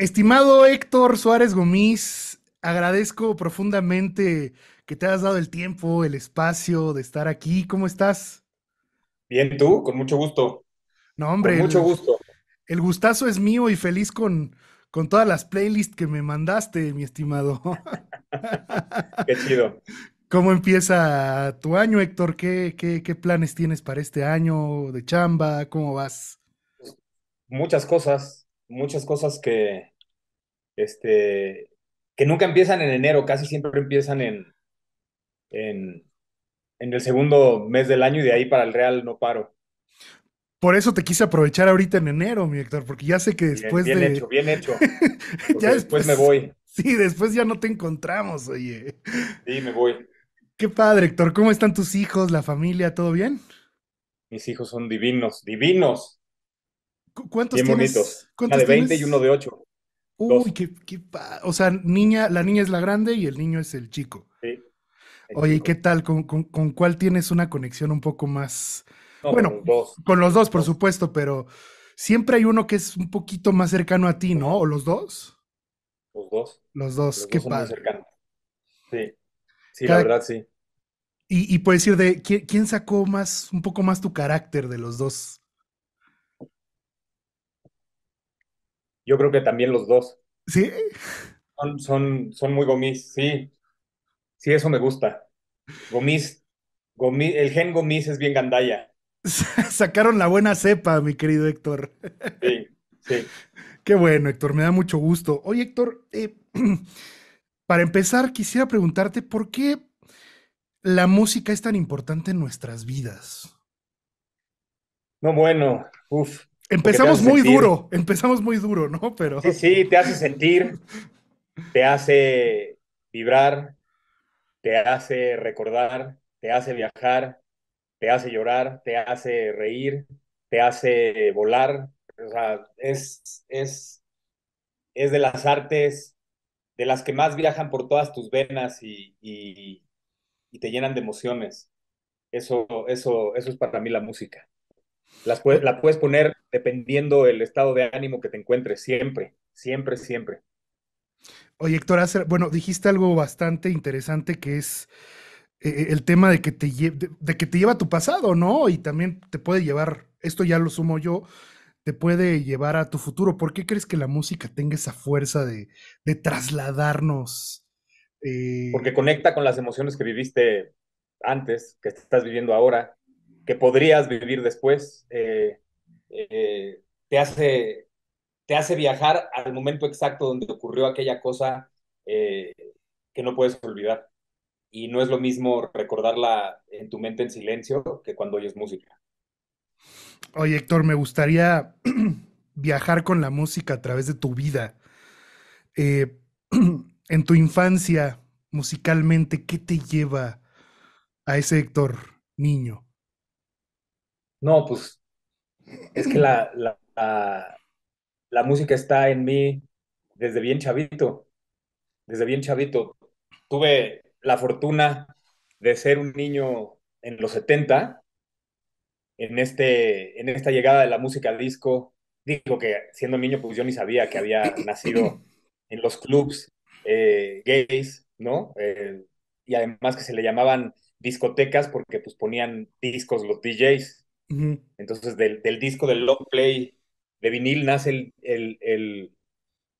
Estimado Héctor Suárez Gómez, agradezco profundamente que te hayas dado el tiempo, el espacio de estar aquí. ¿Cómo estás? Bien, tú, con mucho gusto, No, con hombre, mucho el, gusto. el gustazo es mío y feliz con todas las playlists que me mandaste, mi estimado. Qué chido. ¿Cómo empieza tu año, Héctor? ¿Qué planes tienes para este año de chamba? ¿Cómo vas? Muchas cosas este, que nunca empiezan en enero, casi siempre empiezan en, en el segundo mes del año y de ahí para el real no paro. Por eso te quise aprovechar ahorita en enero, mi Héctor, porque ya sé que Bien, después de, bien hecho, porque ya después me después, voy, sí, después ya no te encontramos, oye. sí, me voy. Qué padre, Héctor. ¿Cómo están tus hijos, la familia? ¿Todo bien? Mis hijos son divinos, divinos, ¿Cuántos bien tienes? bonitos. Una ¿Cuántos de 20 y uno tienes? de 8, Uy, dos, o sea, la niña es la grande y el niño es el chico. sí, el Oye, ¿y qué chico. tal? ¿Con cuál tienes una conexión un poco más? No, pues Bueno, los dos, con los dos, por dos, supuesto, pero siempre hay uno que es un poquito más cercano a ti, ¿no? no, ¿O los dos? los dos, Los dos, los qué dos son muy padre. cercanos. Sí, sí, la Cada, verdad, sí. y puedes decir de quién sacó más, un poco más tu carácter de los dos. Yo creo que también los dos. ¿Sí? Son muy gomis, sí, sí, eso me gusta. Gomis, el gen gomis es bien gandalla. Sacaron la buena cepa, mi querido Héctor. Sí, sí. Qué bueno, Héctor, me da mucho gusto. Oye, Héctor, para empezar, quisiera preguntarte por qué la música es tan importante en nuestras vidas. No, bueno, porque te hace sentir, Empezamos muy duro, ¿no? sí, Pero, sí, te hace sentir, te hace vibrar, te hace recordar, te hace viajar, te hace llorar, te hace reír, te hace volar. O sea, es de las artes de las que más viajan por todas tus venas y te llenan de emociones. Eso es para mí la música. o- La puedes poner dependiendo el estado de ánimo que te encuentres, siempre, siempre, siempre. oye, Héctor, bueno, dijiste algo bastante interesante que es el tema de que de que te lleva a tu pasado, ¿no? Y también te puede llevar, esto ya lo sumo yo, te puede llevar a tu futuro. ¿Por qué crees que la música tenga esa fuerza de trasladarnos? Porque Eh, conecta con las emociones que viviste antes, que estás viviendo ahora, que podrías vivir después. Te te hace viajar al momento exacto donde ocurrió aquella cosa eh, que no puedes olvidar. Y no es lo mismo recordarla en tu mente en silencio que cuando oyes música. Oye, Héctor, me gustaría viajar con la música a través de tu vida. Eh, en tu infancia, musicalmente, ¿qué te lleva a ese Héctor niño? No, pues es que la música está en mí desde bien chavito, desde bien chavito. Tuve la fortuna de ser un niño en los 70 en esta llegada de la música disco. Digo que siendo niño, pues yo ni sabía que había nacido en los clubs gays, ¿no? Y además que se le llamaban discotecas porque pues ponían discos los DJs. Ujú. Entonces del disco del long play de vinil nace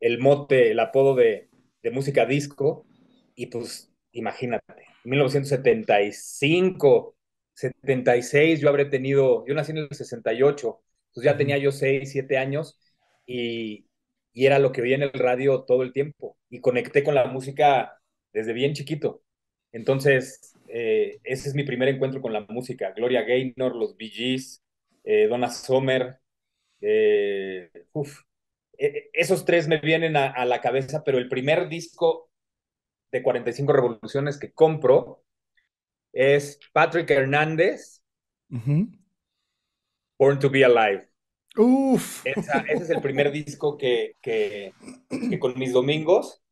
el mote, el apodo de música disco, y pues imagínate, 1975, 76, yo nací en el 68, pues ya Ujú. tenía yo 6 7 años y, y era lo que oía en el radio todo el tiempo y conecté con la música desde bien chiquito. Entonces, ese es mi primer encuentro con la música. Gloria Gaynor, los Bee Gees, Donna Summer, eh, uf, esos tres me vienen a la cabeza, pero el primer disco de 45 Revoluciones que compro es Patrick Hernández, Ujú. Born to Be Alive. Uf. Ese es el primer disco que con mis domingos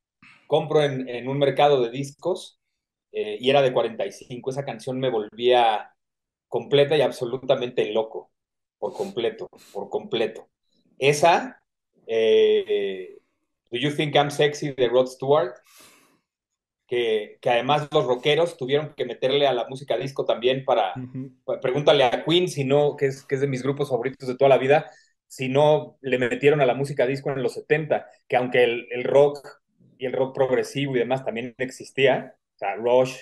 compro en un mercado de discos y era de 45. Esa canción me volvía completa y absolutamente loco, por completo, por completo. Esa, eh, Do You Think I'm Sexy de Rod Stewart, que además los rockeros tuvieron que meterle a la música disco también Ujú. pregúntale a Queen, si no, que es de mis grupos favoritos de toda la vida, si no le metieron a la música disco en los 70, que aunque el rock y el rock progresivo y demás también existía, o sea, Rush,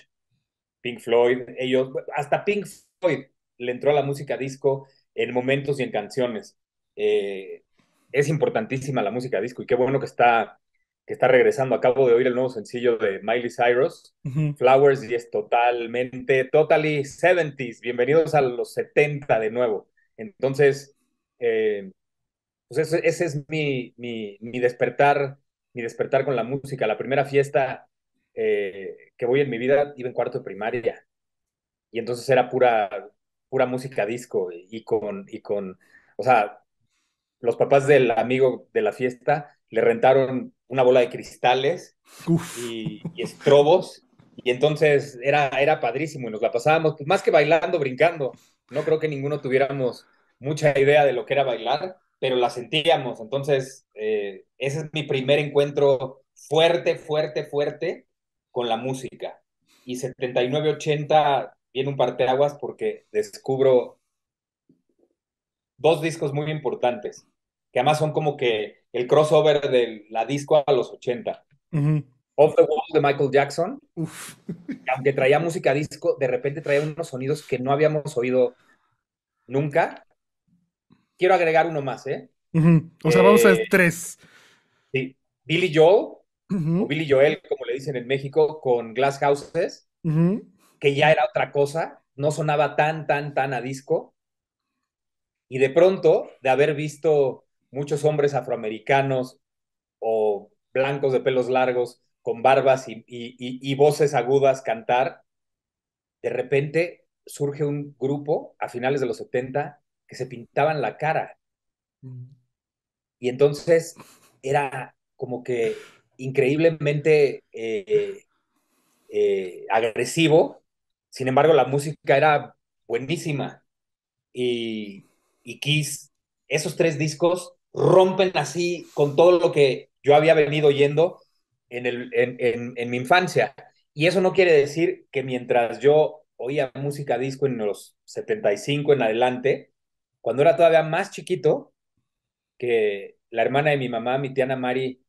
Pink Floyd, ellos, hasta Pink Floyd le entró a la música disco en momentos y en canciones. Eh, es importantísima la música disco y qué bueno que está regresando. Acabo de oír el nuevo sencillo de Miley Cyrus, Ujú. Flowers, y es totally 70s. Bienvenidos a los 70 de nuevo. Entonces, eh, pues ese es mi despertar con la música. La primera fiesta que voy en mi vida iba en cuarto de primaria y entonces era pura música disco o sea, los papás del amigo de la fiesta le rentaron una bola de cristales Uf. y estrobos y entonces era padrísimo y nos la pasábamos, pues más que bailando, brincando. No creo que ninguno tuviéramos mucha idea de lo que era bailar, pero la sentíamos. Entonces, ese es mi primer encuentro fuerte, fuerte, fuerte con la música. Y 79-80 viene un parteaguas porque descubro dos discos muy importantes, que además son como que el crossover de la disco a los 80. Ujú. Off the Wall de Michael Jackson, Uf. que aunque traía música disco, de repente traía unos sonidos que no habíamos oído nunca. Quiero agregar uno más, ¿eh? Ujú. O sea, vamos a Eh, tres. sí, Billy Joel, o Ujú. Billy Joel, como le dicen en México, con Glass Houses, Ujú. que ya era otra cosa, no sonaba tan, tan, tan a disco, y de pronto, de haber visto muchos hombres afroamericanos o blancos de pelos largos con barbas y voces agudas cantar, de repente surge un grupo a finales de los 70 que se pintaban la cara y entonces era como que increíblemente agresivo, sin embargo la música era buenísima y, y Kiss, esos tres discos rompen así con todo lo que yo había venido oyendo en mi infancia. Y eso no quiere decir que mientras yo oía música disco en los 75 en adelante, cuando era todavía más chiquito, que la hermana de mi mamá, mi tía Ana Mari,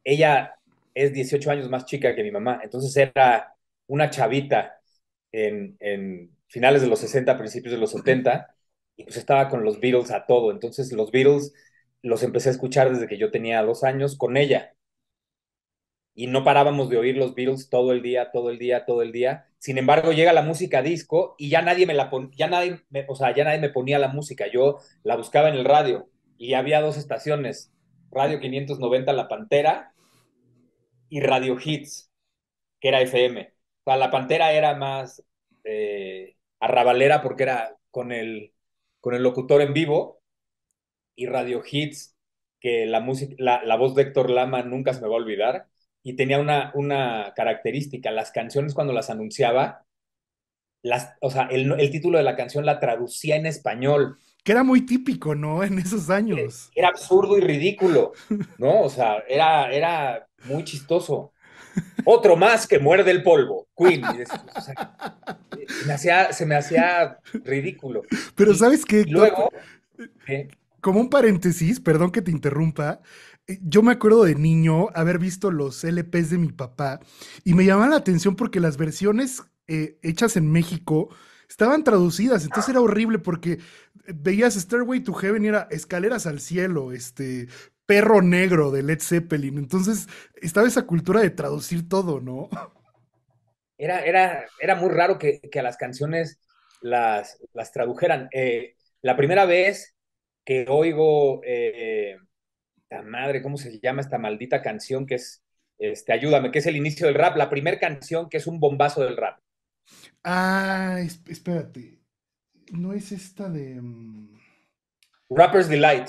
ella es 18 años más chica que mi mamá, entonces era una chavita en finales de los 60, principios de los 70, y pues estaba con los Beatles a todo. Entonces los Beatles los empecé a escuchar desde que yo tenía 2 años con ella. Y no parábamos de oír los Beatles todo el día, todo el día, todo el día. Sin embargo, llega la música disco y ya nadie me la ya nadie me, o sea, ya nadie me ponía la música. Yo la buscaba en el radio y había dos estaciones, Radio 590 La Pantera y Radio Hits, que era FM. O sea, La Pantera era más arrabalera porque era con el locutor en vivo y Radio Hits, que la música, la voz de Héctor Lama nunca se me va a olvidar y tenía una característica, las canciones cuando las anunciaba, o sea, el título de la canción la traducía en español. Que era muy típico, ¿no? En esos años. Era absurdo y ridículo, ¿no? O sea, era muy chistoso. Otro más que muerde el polvo, Queen. O sea, se me hacía ridículo. Pero Y, ¿sabes qué, y Héctor? luego, ¿eh? Como un paréntesis, perdón que te interrumpa, yo me acuerdo de niño haber visto los LPs de mi papá y me llamaba la atención porque las versiones hechas en México estaban traducidas, entonces era horrible porque veías Stairway to Heaven y era Escaleras al Cielo, Perro Negro de Led Zeppelin, entonces estaba esa cultura de traducir todo, ¿no? Era muy raro que a las canciones las tradujeran. La primera vez que oigo, la madre, ¿cómo se llama esta maldita canción que es, ayúdame, que es el inicio del rap? La primera canción que es un bombazo del rap. Ah, espérate, no es esta de... Rapper's Delight,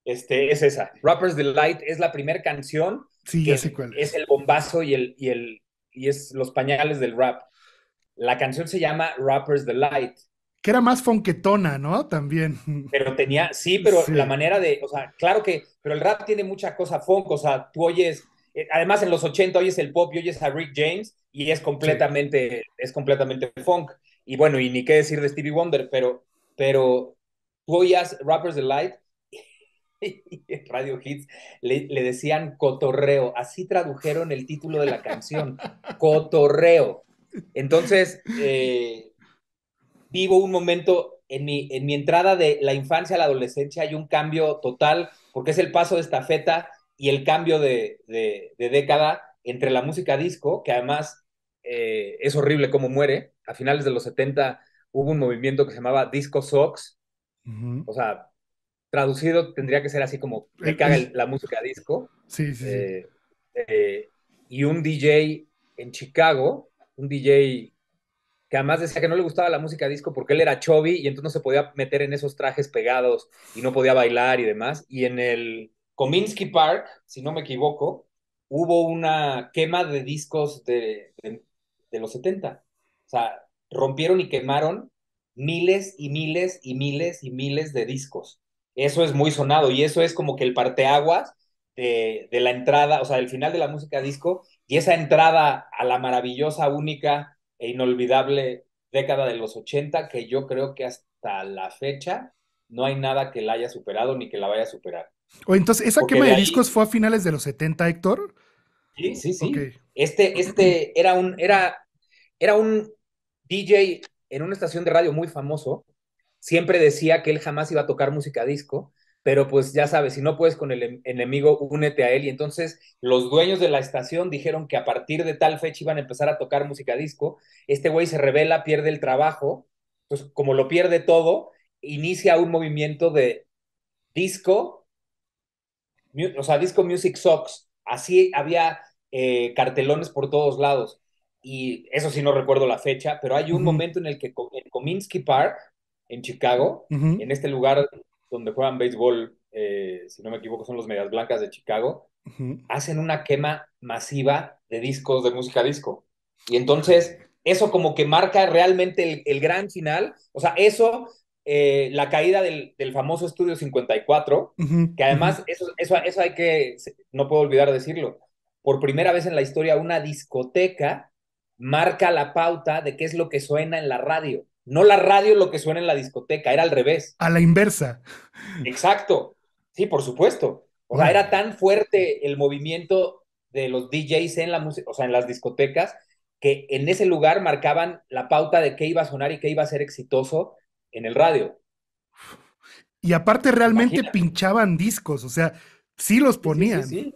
es esa. Rapper's Delight es la primera canción Sí, ya sé que cuál es es. el bombazo y es los pañales del rap. La canción se llama Rapper's Delight. Que era más fonquetona, ¿no? También. Pero tenía, sí, pero la Sí, manera de, o sea, claro que, pero el rap tiene mucha cosa funk, o sea, tú oyes, además en los 80 oyes el pop y oyes a Rick James y sí. es completamente funk. Y bueno, y ni qué decir de Stevie Wonder, pero tú oías Rappers Delight y en Radio Hits le decían cotorreo, así tradujeron el título de la canción, cotorreo. Entonces, vivo un momento en mi entrada de la infancia a la adolescencia, hay un cambio total, porque es el paso de estafeta y el cambio de década entre la música disco, que además es horrible cómo muere. A finales de los 70 hubo un movimiento que se llamaba Disco Sox, Ujú. o sea, traducido tendría que ser así como me El, caga el- la música disco. sí, sí, sí. Eh, y un DJ en Chicago, un DJ que además decía que no le gustaba la música disco porque él era chubby y entonces no se podía meter en esos trajes pegados y no podía bailar y demás. Y en el Cominsky Park, si no me equivoco, hubo una quema de discos de los 70. O sea, rompieron y quemaron miles y miles y miles y miles de discos. Eso es muy sonado y eso es como que el parteaguas de la entrada, o sea, el final de la música disco y esa entrada a la maravillosa, única e inolvidable década de los 80 que yo creo que hasta la fecha no hay nada que la haya superado ni que la vaya a superar. O entonces, ¿esa Porque quema de de ahí, discos fue a finales de los 70, Héctor? sí, sí, Ok. sí. Este era un DJ en una estación de radio muy famoso. Siempre decía que él jamás iba a tocar música disco, pero pues ya sabes, si no puedes con el enemigo, únete a él. Y entonces los dueños de la estación dijeron que a partir de tal fecha iban a empezar a tocar música disco. Este güey se revela, pierde el trabajo, pues como lo pierde todo, inicia un movimiento de disco, o sea, Disco Music Socks. Así había cartelones por todos lados. Y eso sí no recuerdo la fecha, pero hay un Ujú, momento en el que en Cominsky Park, en Chicago, ujú, en este lugar donde juegan béisbol, si no me equivoco, son los Medias Blancas de Chicago, ujú. hacen una quema masiva de discos de música disco. Y entonces, eso como que marca realmente el gran final. O sea, eso, la caída del famoso Estudio 54, Ujú, que ujú. además, eso hay que, no puedo olvidar decirlo, por primera vez en la historia, una discoteca marca la pauta de qué es lo que suena en la radio. No la radio lo que suena en la discoteca, era al revés. A la inversa. Exacto, sí, por supuesto. O sea, era Órale. tan fuerte el movimiento de los DJs en la música, o sea, en las discotecas, que en ese lugar marcaban la pauta de qué iba a sonar y qué iba a ser exitoso en el radio. Y aparte realmente Imagínate. pinchaban discos, o sea, sí los Sí, sí, sí, ponían. sí.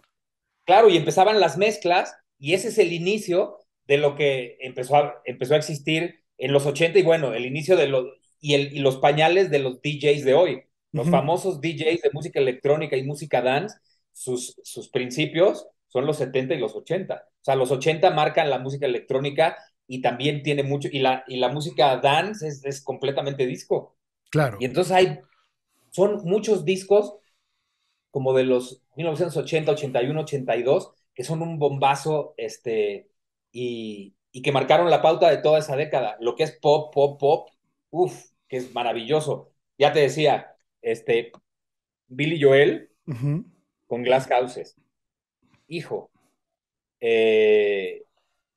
Claro, y empezaban las mezclas, y ese es el inicio de lo que empezó a existir en los 80 y bueno, el inicio de los, y los pañales de los DJs de hoy. Los Ujú. famosos DJs de música electrónica y música dance, sus principios son los 70 y los 80. O sea, los 80 marcan la música electrónica y también tiene mucho, y la música dance es completamente disco. Claro. Y entonces son muchos discos como de los 1980, 81, 82, que son un bombazo, y que marcaron la pauta de toda esa década. Lo que es pop, pop, pop, uff, que es maravilloso. Ya te decía, Billy Joel Ujú, con Glass Houses. Hijo, eh,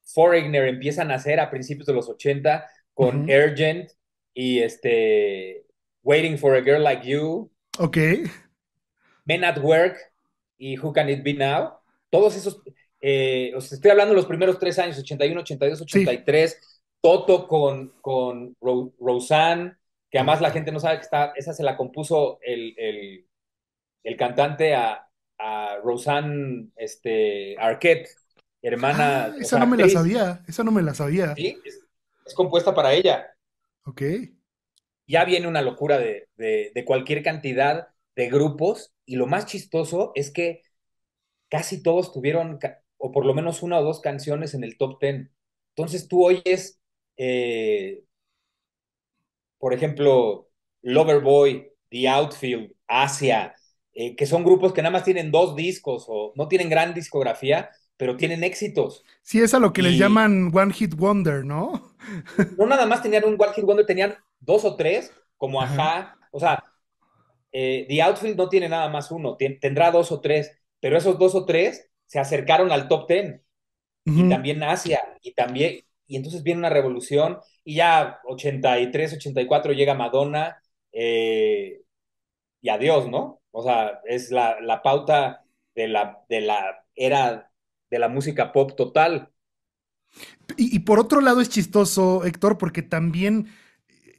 Foreigner empieza a nacer a principios de los 80 con ujú. Urgent y Waiting for a Girl Like You, Ok. Men at Work y Who Can It Be Now. Todos esos, os estoy hablando de los primeros 3 años, 81, 82, Sí. 83, Toto con Roseanne, que además la Toto. gente no sabe que esa se la compuso el cantante a Roseanne Arquette, Ah, hermana, o esa sea, no me la actriz, sabía. Esa no me la sabía. ¿sí? Es compuesta para ella. Ok. Ya viene una locura de cualquier cantidad de grupos y lo más chistoso es que casi todos tuvieron, o por lo menos una o dos canciones en el top 10. Entonces tú oyes, eh, por ejemplo, Loverboy, The Outfield, Asia, que son grupos que nada más tienen dos discos o no tienen gran discografía, pero tienen éxitos. Sí, es a lo que les Y llaman One Hit Wonder, ¿no? no nada más tenían un One Hit Wonder, tenían dos o tres, como Ajá. Ajá, o sea, The Outfield no tiene nada más uno, tendrá dos o tres, pero esos dos o tres se acercaron al top ten, y Ujú. también Asia, y entonces viene una revolución, y ya 83, 84 llega Madonna, y adiós, ¿no? O sea, es la pauta de la era de la música pop total. Y por otro lado es chistoso, Héctor, porque también,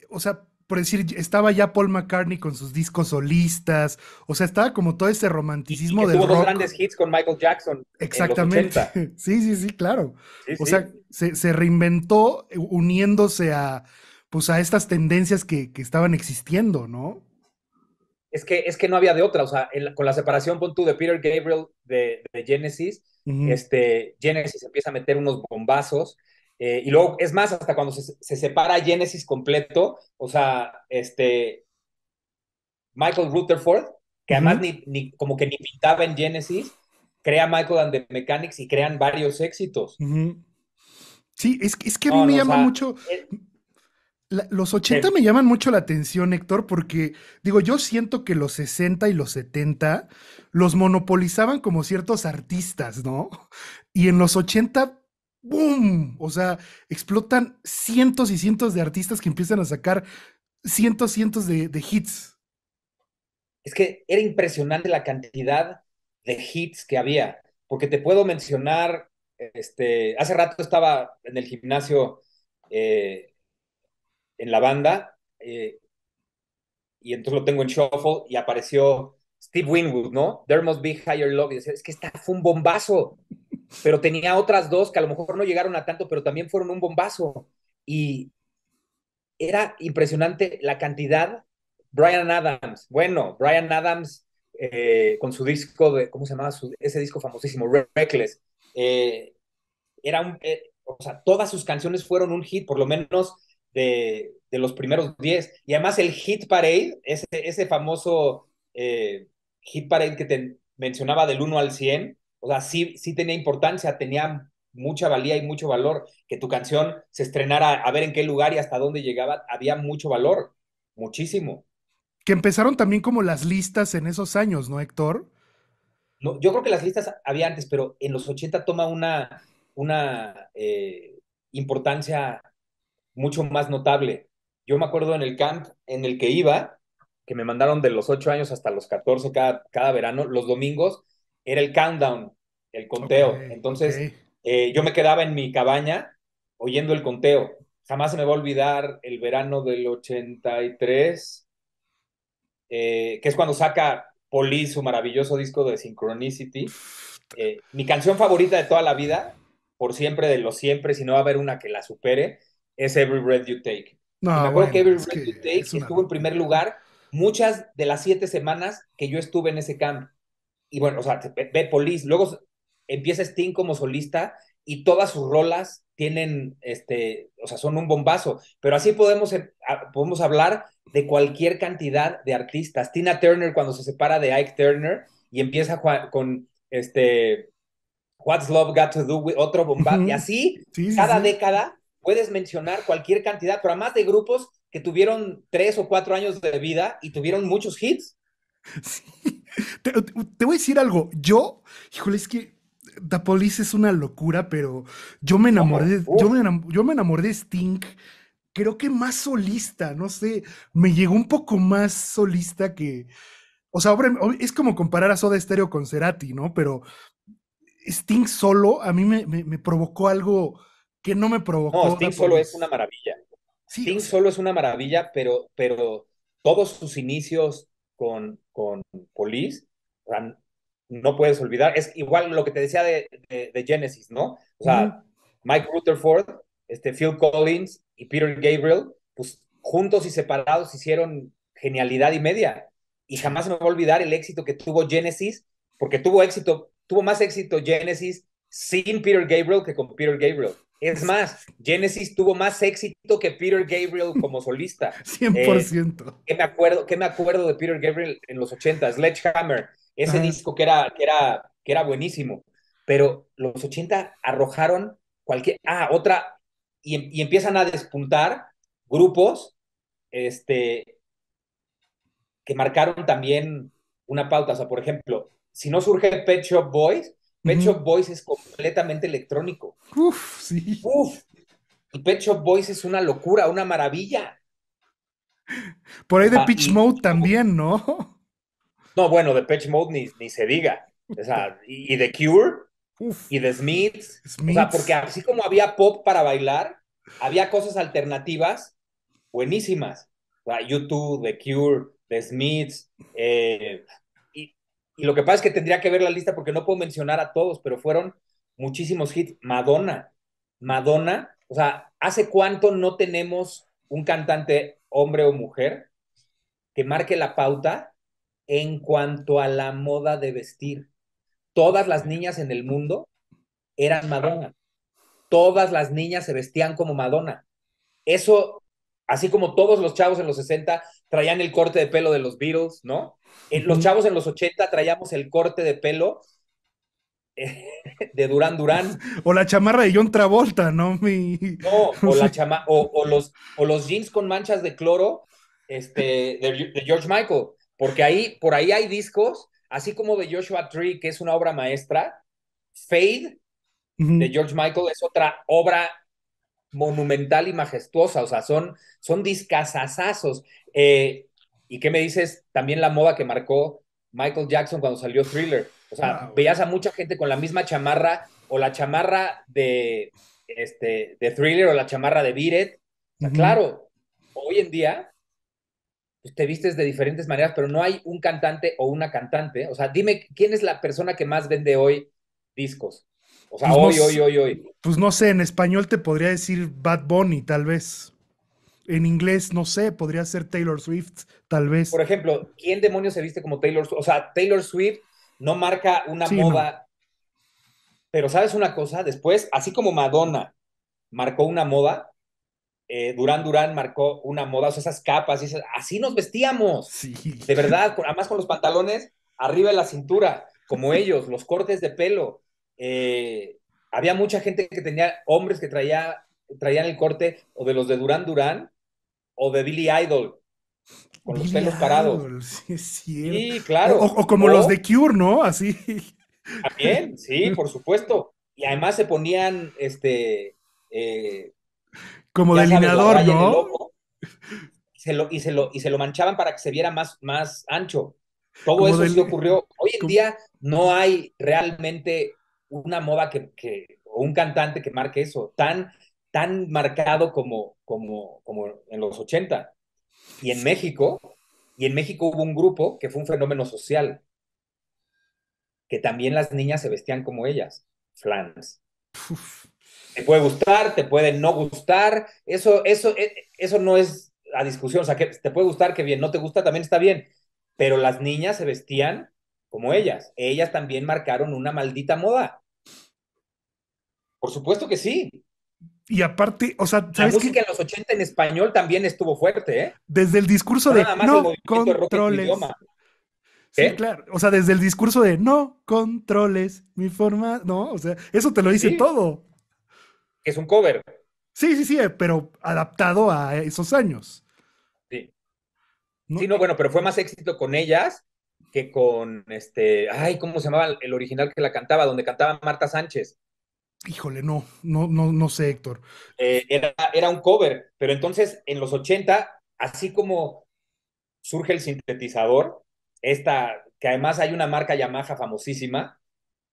o sea, por decir, estaba ya Paul McCartney con sus discos solistas, o sea, estaba como todo ese Y romanticismo que del tuvo dos rock. grandes hits con Michael Jackson en los Exactamente. 80. Sí, sí, sí, claro. Sí, O sí. sea, se reinventó uniéndose a, pues, a estas tendencias que estaban existiendo, ¿no? Es que no había de otra, o sea, con la separación, pon tú, de Peter Gabriel de Genesis, Ujú, Genesis empieza a meter unos bombazos, y luego, es más, hasta cuando se separa Genesis completo, o sea, Michael Rutherford, que además ujú, ni como que ni pintaba en Genesis, crea Michael and the Mechanics y crean varios éxitos. ujú. Sí, es que a mí No, me no, o llama sea, mucho, los 80 se- me llaman mucho la atención, Héctor, porque digo, yo siento que los 60 y los 70 los monopolizaban como ciertos artistas, ¿no? Y en los 80, ¡boom! O sea, explotan cientos y cientos de artistas que empiezan a sacar cientos, cientos de hits. es que era impresionante la cantidad de hits que había, porque te puedo mencionar, hace rato estaba en el gimnasio, eh, en la banda, y entonces lo tengo en shuffle y apareció Steve Winwood, ¿no? There Must Be Higher Love, y decía, es que esta fue un bombazo, pero tenía otras dos que a lo mejor no llegaron a tanto, pero también fueron un bombazo. Y era impresionante la cantidad. Brian Adams, bueno, Brian Adams, con su disco de, ¿cómo se llamaba? Ese disco famosísimo, Reckless. eh, o sea, todas sus canciones fueron un hit, por lo menos de los primeros 10. Y además el Hit Parade, ese famoso, Hit Parade que te mencionaba del 1 al 100, o sea, sí, sí tenía importancia, tenía mucha valía y mucho valor. Que tu canción se estrenara, a ver en qué lugar y hasta dónde llegaba, había mucho valor, muchísimo. Que empezaron también como las listas en esos años, ¿no, Héctor? No, yo creo que las listas había antes, pero en los 80 toma una importancia mucho más notable. Yo me acuerdo en el camp en el que iba, que me mandaron de los 8 años hasta los 14 cada verano, los domingos, era el countdown, el Ok, conteo. ok. Entonces, yo me quedaba en mi cabaña oyendo el conteo. Jamás se me va a olvidar el verano del 83, que es cuando saca Police su maravilloso disco de Synchronicity. Mi canción favorita de toda la vida, por siempre, de los siempre, si no va a haber una que la supere, es Every Breath You Take. Y me No, acuerdo que bueno, Every es Breath que You Take es una estuvo en primer locura. lugar muchas de las 7 semanas que yo estuve en ese camp. Y bueno, o sea, ve Police, luego empieza Sting como solista y todas sus rolas tienen, o sea, son un bombazo. Pero así podemos hablar de cualquier cantidad de artistas. Tina Turner cuando se separa de Ike Turner y empieza con What's Love Got to Do with otro bomba. Y Ujú. así, Sí, sí, cada sí. década puedes mencionar cualquier cantidad, pero además de grupos que tuvieron 3 o 4 años de vida y tuvieron muchos hits. Sí. Te voy a decir algo. Yo, híjole, es que The Police es una locura, pero ¿Cómo? Uf. yo me enamoré de Sting, creo que más solista, no sé, me llegó un poco más solista que, o sea, es como comparar a Soda Stereo con Cerati, ¿no? Pero Sting solo a mí me provocó algo que no me No, provocó The Sting solo es una Police. maravilla. Sí, o Sting sea, solo es una maravilla, pero todos sus inicios con Police, o sea, no puedes olvidar. Es igual lo que te decía de Genesis, ¿no? O ujú, sea, Mike Rutherford, Phil Collins y Peter Gabriel, pues juntos y separados hicieron genialidad y media. Y sí, jamás se me va a olvidar el éxito que tuvo Genesis, porque tuvo más éxito Genesis sin Peter Gabriel que con Peter Gabriel. Es más, Genesis tuvo más éxito que Peter Gabriel como solista. cien por Eh, ciento. ¿Qué me acuerdo de Peter Gabriel en los 80? Sledgehammer, ese Ajá. disco que era buenísimo. Pero los 80 arrojaron otra, y empiezan a despuntar grupos, este, que marcaron también una pauta. O sea, por ejemplo, si no surge Pet Ujú. Shop Boys es completamente electrónico. Uf, sí. Uf, y Pet Shop Boys es una locura, una maravilla. Por O ahí de sea, Pitch Mode también, ¿no? no, bueno, de Pitch Mode ni se diga. O sea, y The Cure Uf, y The Smiths. O sea, porque Smiths. así como había pop para bailar, había cosas alternativas buenísimas. O sea, YouTube, The Cure, The Smiths. Y, y lo que pasa es que tendría que ver la lista porque no puedo mencionar a todos, pero fueron muchísimos hits. Madonna. Madonna. O sea, ¿hace cuánto no tenemos un cantante, hombre o mujer, que marque la pauta en cuanto a la moda de vestir? Todas las niñas en el mundo eran Madonna. Todas las niñas se vestían como Madonna. Eso, así como todos los chavos en los 60 traían el corte de pelo de los Beatles, ¿no? Los Ujú. chavos en los 80 traíamos el corte de pelo de Durán Durán, O la chamarra de John Travolta, ¿no? ¿no? Sí. O los jeans con manchas de cloro de George Michael, porque por ahí hay discos, así como de Joshua Tree, que es una obra maestra. Fade de Ujú. George Michael es otra obra monumental y majestuosa, o sea, son discazazazos. ¿Y qué me dices? También la moda que marcó Michael Jackson cuando salió Thriller. O sea, Ah, veías a mucha gente con la misma chamarra o la chamarra de Thriller o la chamarra de Beat It. O sea, ujú. claro, hoy en día pues, te vistes de diferentes maneras, pero no hay un cantante o una cantante. O sea, dime, ¿quién es la persona que más vende hoy discos? O sea, Pues no, hoy. pues no sé, en español te podría decir Bad Bunny, tal vez. En inglés, no sé, podría ser Taylor Swift, tal vez. Por ejemplo, ¿quién demonios se viste como Taylor Swift? O sea, Taylor Swift no marca una Sí, no. moda, pero ¿sabes una cosa? Después, así como Madonna marcó una moda, Durán Durán marcó una moda, o sea, esas capas, así nos vestíamos, Sí. de verdad, además con los pantalones arriba de la cintura, como ellos, los cortes de pelo. Eh, Había mucha gente que tenía, hombres que traían el corte o de los de Durán Durán o de Billy Idol, con los Billy pelos parados. Idol, sí es cierto. Sí, O, claro. o como los O de Cure, ¿no? Así. también, sí, por supuesto. Y además se ponían, eh, Como ya sabes, la delineador, raya en el ¿no? ojo y se lo manchaban para que se viera más ancho. Todo Como eso sí del. ocurrió. Hoy en como- día no hay realmente una moda o un cantante que marque eso, tan marcado como en los 80. Y en México, y en México hubo un grupo que fue un fenómeno social, que también las niñas se vestían como ellas, flans. Uf. Te puede gustar, te puede no gustar, eso no es a discusión, o sea, que te puede gustar, que bien, no te gusta, también está bien, pero las niñas se vestían como ellas también marcaron una maldita moda, por supuesto que sí, Y aparte, o sea, la ¿sabes qué? música en los 80 en español también estuvo fuerte, ¿eh? Desde el discurso No de nada más el no movimiento de rock en tu controles. idioma, Sí, ¿eh? claro. O sea, desde el discurso de no controles mi forma, ¿no? O sea, eso te lo dice Sí, todo. que es un cover, Sí, sí, sí, pero adaptado a esos años. sí. ¿No? Sí, no, bueno, pero fue más éxito con ellas que con ay, ¿cómo se llamaba el original que la cantaba? Donde cantaba Marta Sánchez. Híjole, no, no, no, no sé, Héctor. Era un cover, pero entonces en los 80, así como surge el sintetizador, que además hay una marca Yamaha famosísima,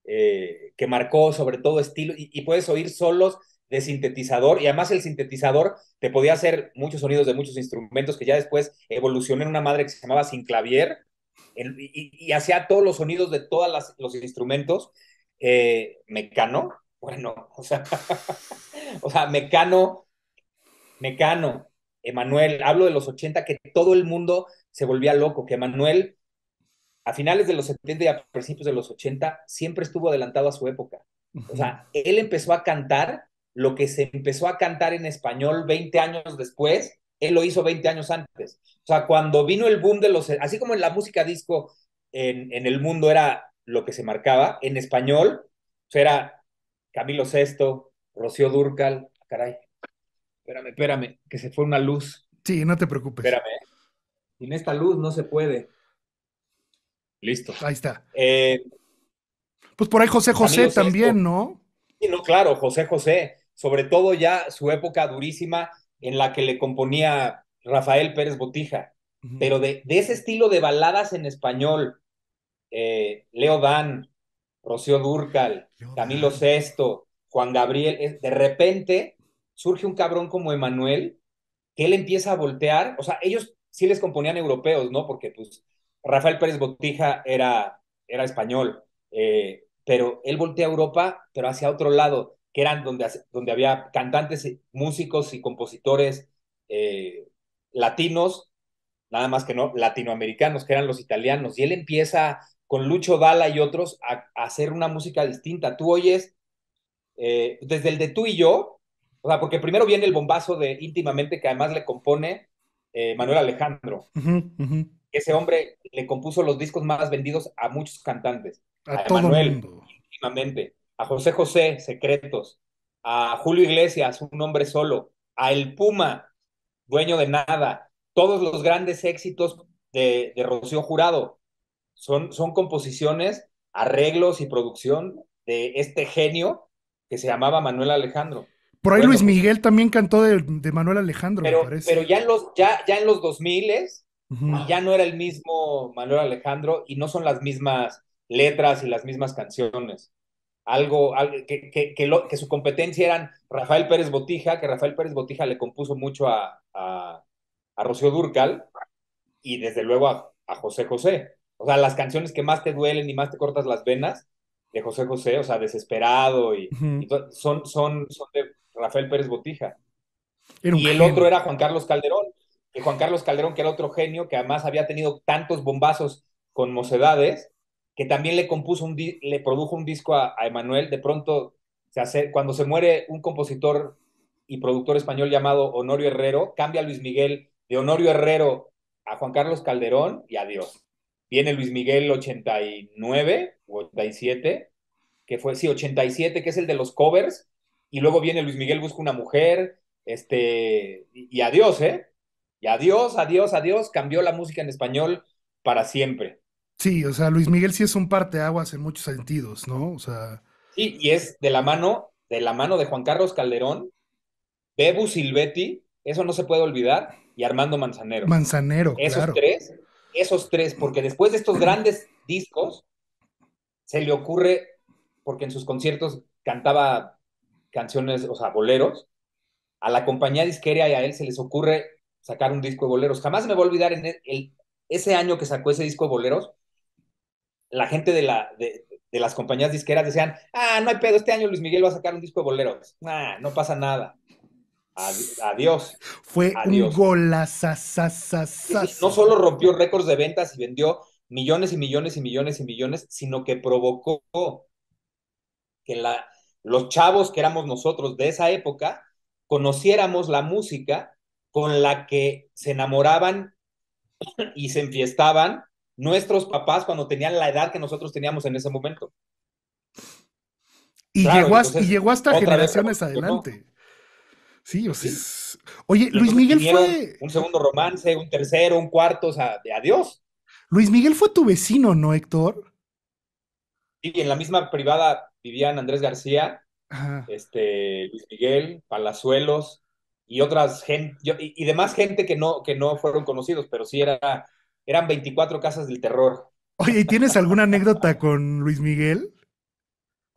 que marcó sobre todo estilo, y puedes oír solos de sintetizador, y además el sintetizador te podía hacer muchos sonidos de muchos instrumentos, que ya después evolucionó en una madre que se llamaba Sinclavier, y hacía todos los sonidos de todos los instrumentos. Mecano, bueno, o sea, Mecano, Emanuel, hablo de los 80 que todo el mundo se volvía loco, que Emanuel a finales de los 70 y a principios de los 80 siempre estuvo adelantado a su época. O Ujú. sea, él empezó a cantar lo que se empezó a cantar en español 20 años después, él lo hizo 20 años antes. O sea, cuando vino el boom así como en la música disco en el mundo era lo que se marcaba, en español, o sea, era Camilo Sesto, Rocío Dúrcal, caray, espérame, que se fue una luz. Sí, no te preocupes. Espérame, sin esta luz no se puede. Listo. Ahí está. Eh, Pues por ahí José José Camilo también, Sesto. ¿no? Sí, no, claro, José José, sobre todo ya su época durísima en la que le componía Rafael Pérez Botija, Ujú. pero de ese estilo de baladas en español, Leo Dan, Rocío Dúrcal, Camilo Leodán. Sesto, Juan Gabriel, de repente surge un cabrón como Emanuel, que él empieza a voltear, o sea, ellos sí les componían europeos, ¿no? Porque pues Rafael Pérez Botija era español, pero él voltea a Europa, pero hacia otro lado, que eran donde había cantantes, músicos y compositores latinos, nada más que no, latinoamericanos, que eran los italianos, y él empieza con Lucho Dalla y otros a hacer una música distinta. Tú oyes desde el de Tú y Yo, o sea, porque primero viene el bombazo de Íntimamente, que además le compone Manuel Alejandro. Ujú, ujú. Ese hombre le compuso los discos más vendidos a muchos cantantes, A a todo Emanuel, mundo. Íntimamente, a José José, Secretos, a Julio Iglesias, Un hombre solo, a El Puma, Dueño de Nada, todos los grandes éxitos de Rocío Jurado son composiciones, arreglos y producción de este genio que se llamaba Manuel Alejandro. Por ahí Luis Bueno, pues, Miguel también cantó de Manuel Alejandro, me pero parece. ya en los 2000 Ujú. ya no era el mismo Manuel Alejandro y no son las mismas letras y las mismas canciones. Algo que su competencia eran Rafael Pérez Botija, que Rafael Pérez Botija le compuso mucho a Rocío Dúrcal y desde luego a José José. O sea, las canciones que más te duelen y más te cortas las venas de José José, o sea, Desesperado Ujú. son de Rafael Pérez Botija. Era un Y el otro genio. era Juan Carlos Calderón, que Juan Carlos Calderón, que era otro genio, que además había tenido tantos bombazos con Mocedades, que también le produjo un disco a Emanuel. De pronto, cuando se muere un compositor y productor español llamado Honorio Herrero, cambia Luis Miguel de Honorio Herrero a Juan Carlos Calderón y adiós. Viene Luis Miguel 89 o 87, que fue, sí, 87, que es el de los covers, y luego viene Luis Miguel Busca una mujer, y adiós, ¿eh? Y adiós, adiós, adiós, cambió la música en español para siempre. Sí, o sea, Luis Miguel sí es un parteaguas en muchos sentidos, ¿no? O sea, Sí, y es de la mano de Juan Carlos Calderón, Bebu Silvetti, eso no se puede olvidar, y Armando Manzanero. Manzanero, Esos claro. tres, esos tres, porque después de estos grandes discos, se le ocurre, porque en sus conciertos cantaba canciones, o sea, boleros, a la compañía disquera y a él se les ocurre sacar un disco de boleros. Jamás me voy a olvidar ese año que sacó ese disco de boleros, la gente de las compañías disqueras decían, no hay pedo, este año Luis Miguel va a sacar un disco de boleros. No pasa nada. Adiós, Fue un adiós. Sí, sí, no golazazazazo. solo rompió récords de ventas y vendió millones y millones y millones y millones, sino que provocó que los chavos que éramos nosotros de esa época conociéramos la música con la que se enamoraban y se enfiestaban nuestros papás cuando tenían la edad que nosotros teníamos en ese momento. Claro, Y entonces llegó hasta otra vez generaciones revolucionó. adelante. Sí, o sea, Sí. oye, Y Luis entonces Miguel vinieron fue, un segundo romance, un tercero, un cuarto, o sea, de adiós. Luis Miguel fue tu vecino, ¿no, Héctor? Y en la misma privada vivían Andrés García, Ajá. Luis Miguel, Palazuelos y otras gente, y demás gente que no fueron conocidos, pero sí eran 24 casas del terror. Oye, ¿y tienes alguna anécdota con Luis Miguel?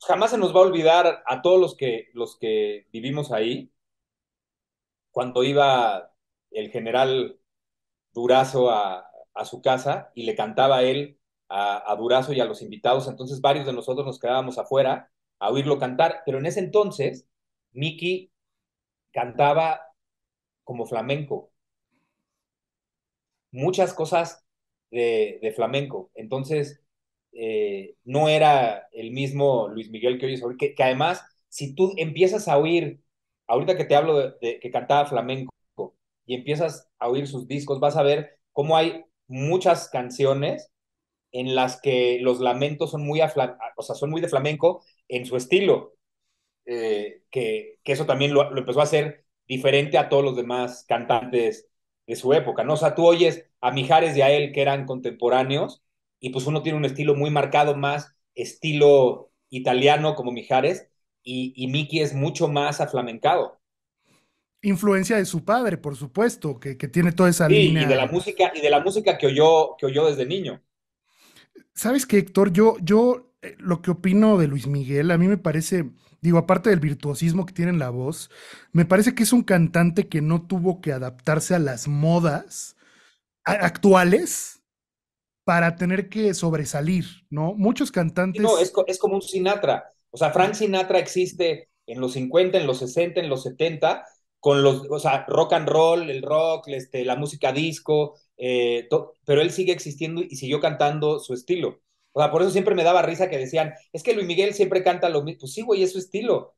Jamás se nos va a olvidar a todos los que vivimos ahí, cuando iba el general Durazo a su casa y le cantaba a él, a Durazo y a los invitados. Entonces varios de nosotros nos quedábamos afuera a oírlo cantar, pero en ese entonces Miki cantaba como flamenco, muchas cosas de flamenco. Entonces, no era el mismo Luis Miguel que oyes ahorita, que además, si tú empiezas a oír, ahorita que te hablo de que cantaba flamenco, y empiezas a oír sus discos, vas a ver cómo hay muchas canciones en las que los lamentos son o sea, son muy de flamenco en su estilo, que eso también lo empezó a hacer diferente a todos los demás cantantes de su época, ¿no? O sea, tú oyes a Mijares y a él, que eran contemporáneos, y pues uno tiene un estilo muy marcado, más estilo italiano como Mijares, y Miki es mucho más aflamencado. Influencia de su padre, por supuesto, que tiene toda esa Sí, línea. y de la música que oyó desde niño. ¿Sabes qué, Héctor? Lo que opino de Luis Miguel, a mí me parece, digo, aparte del virtuosismo que tiene en la voz, me parece que es un cantante que no tuvo que adaptarse a las modas actuales para tener que sobresalir, ¿no? Muchos Y no, cantantes, es como un Sinatra. O sea, Frank Sinatra existe en los 50, en los 60, en los 70, con los, o sea, rock and roll, el rock, la música disco, pero él sigue existiendo y siguió cantando su estilo. O sea, por eso siempre me daba risa que decían, es que Luis Miguel siempre canta lo mismo. Pues sí, güey, es su estilo.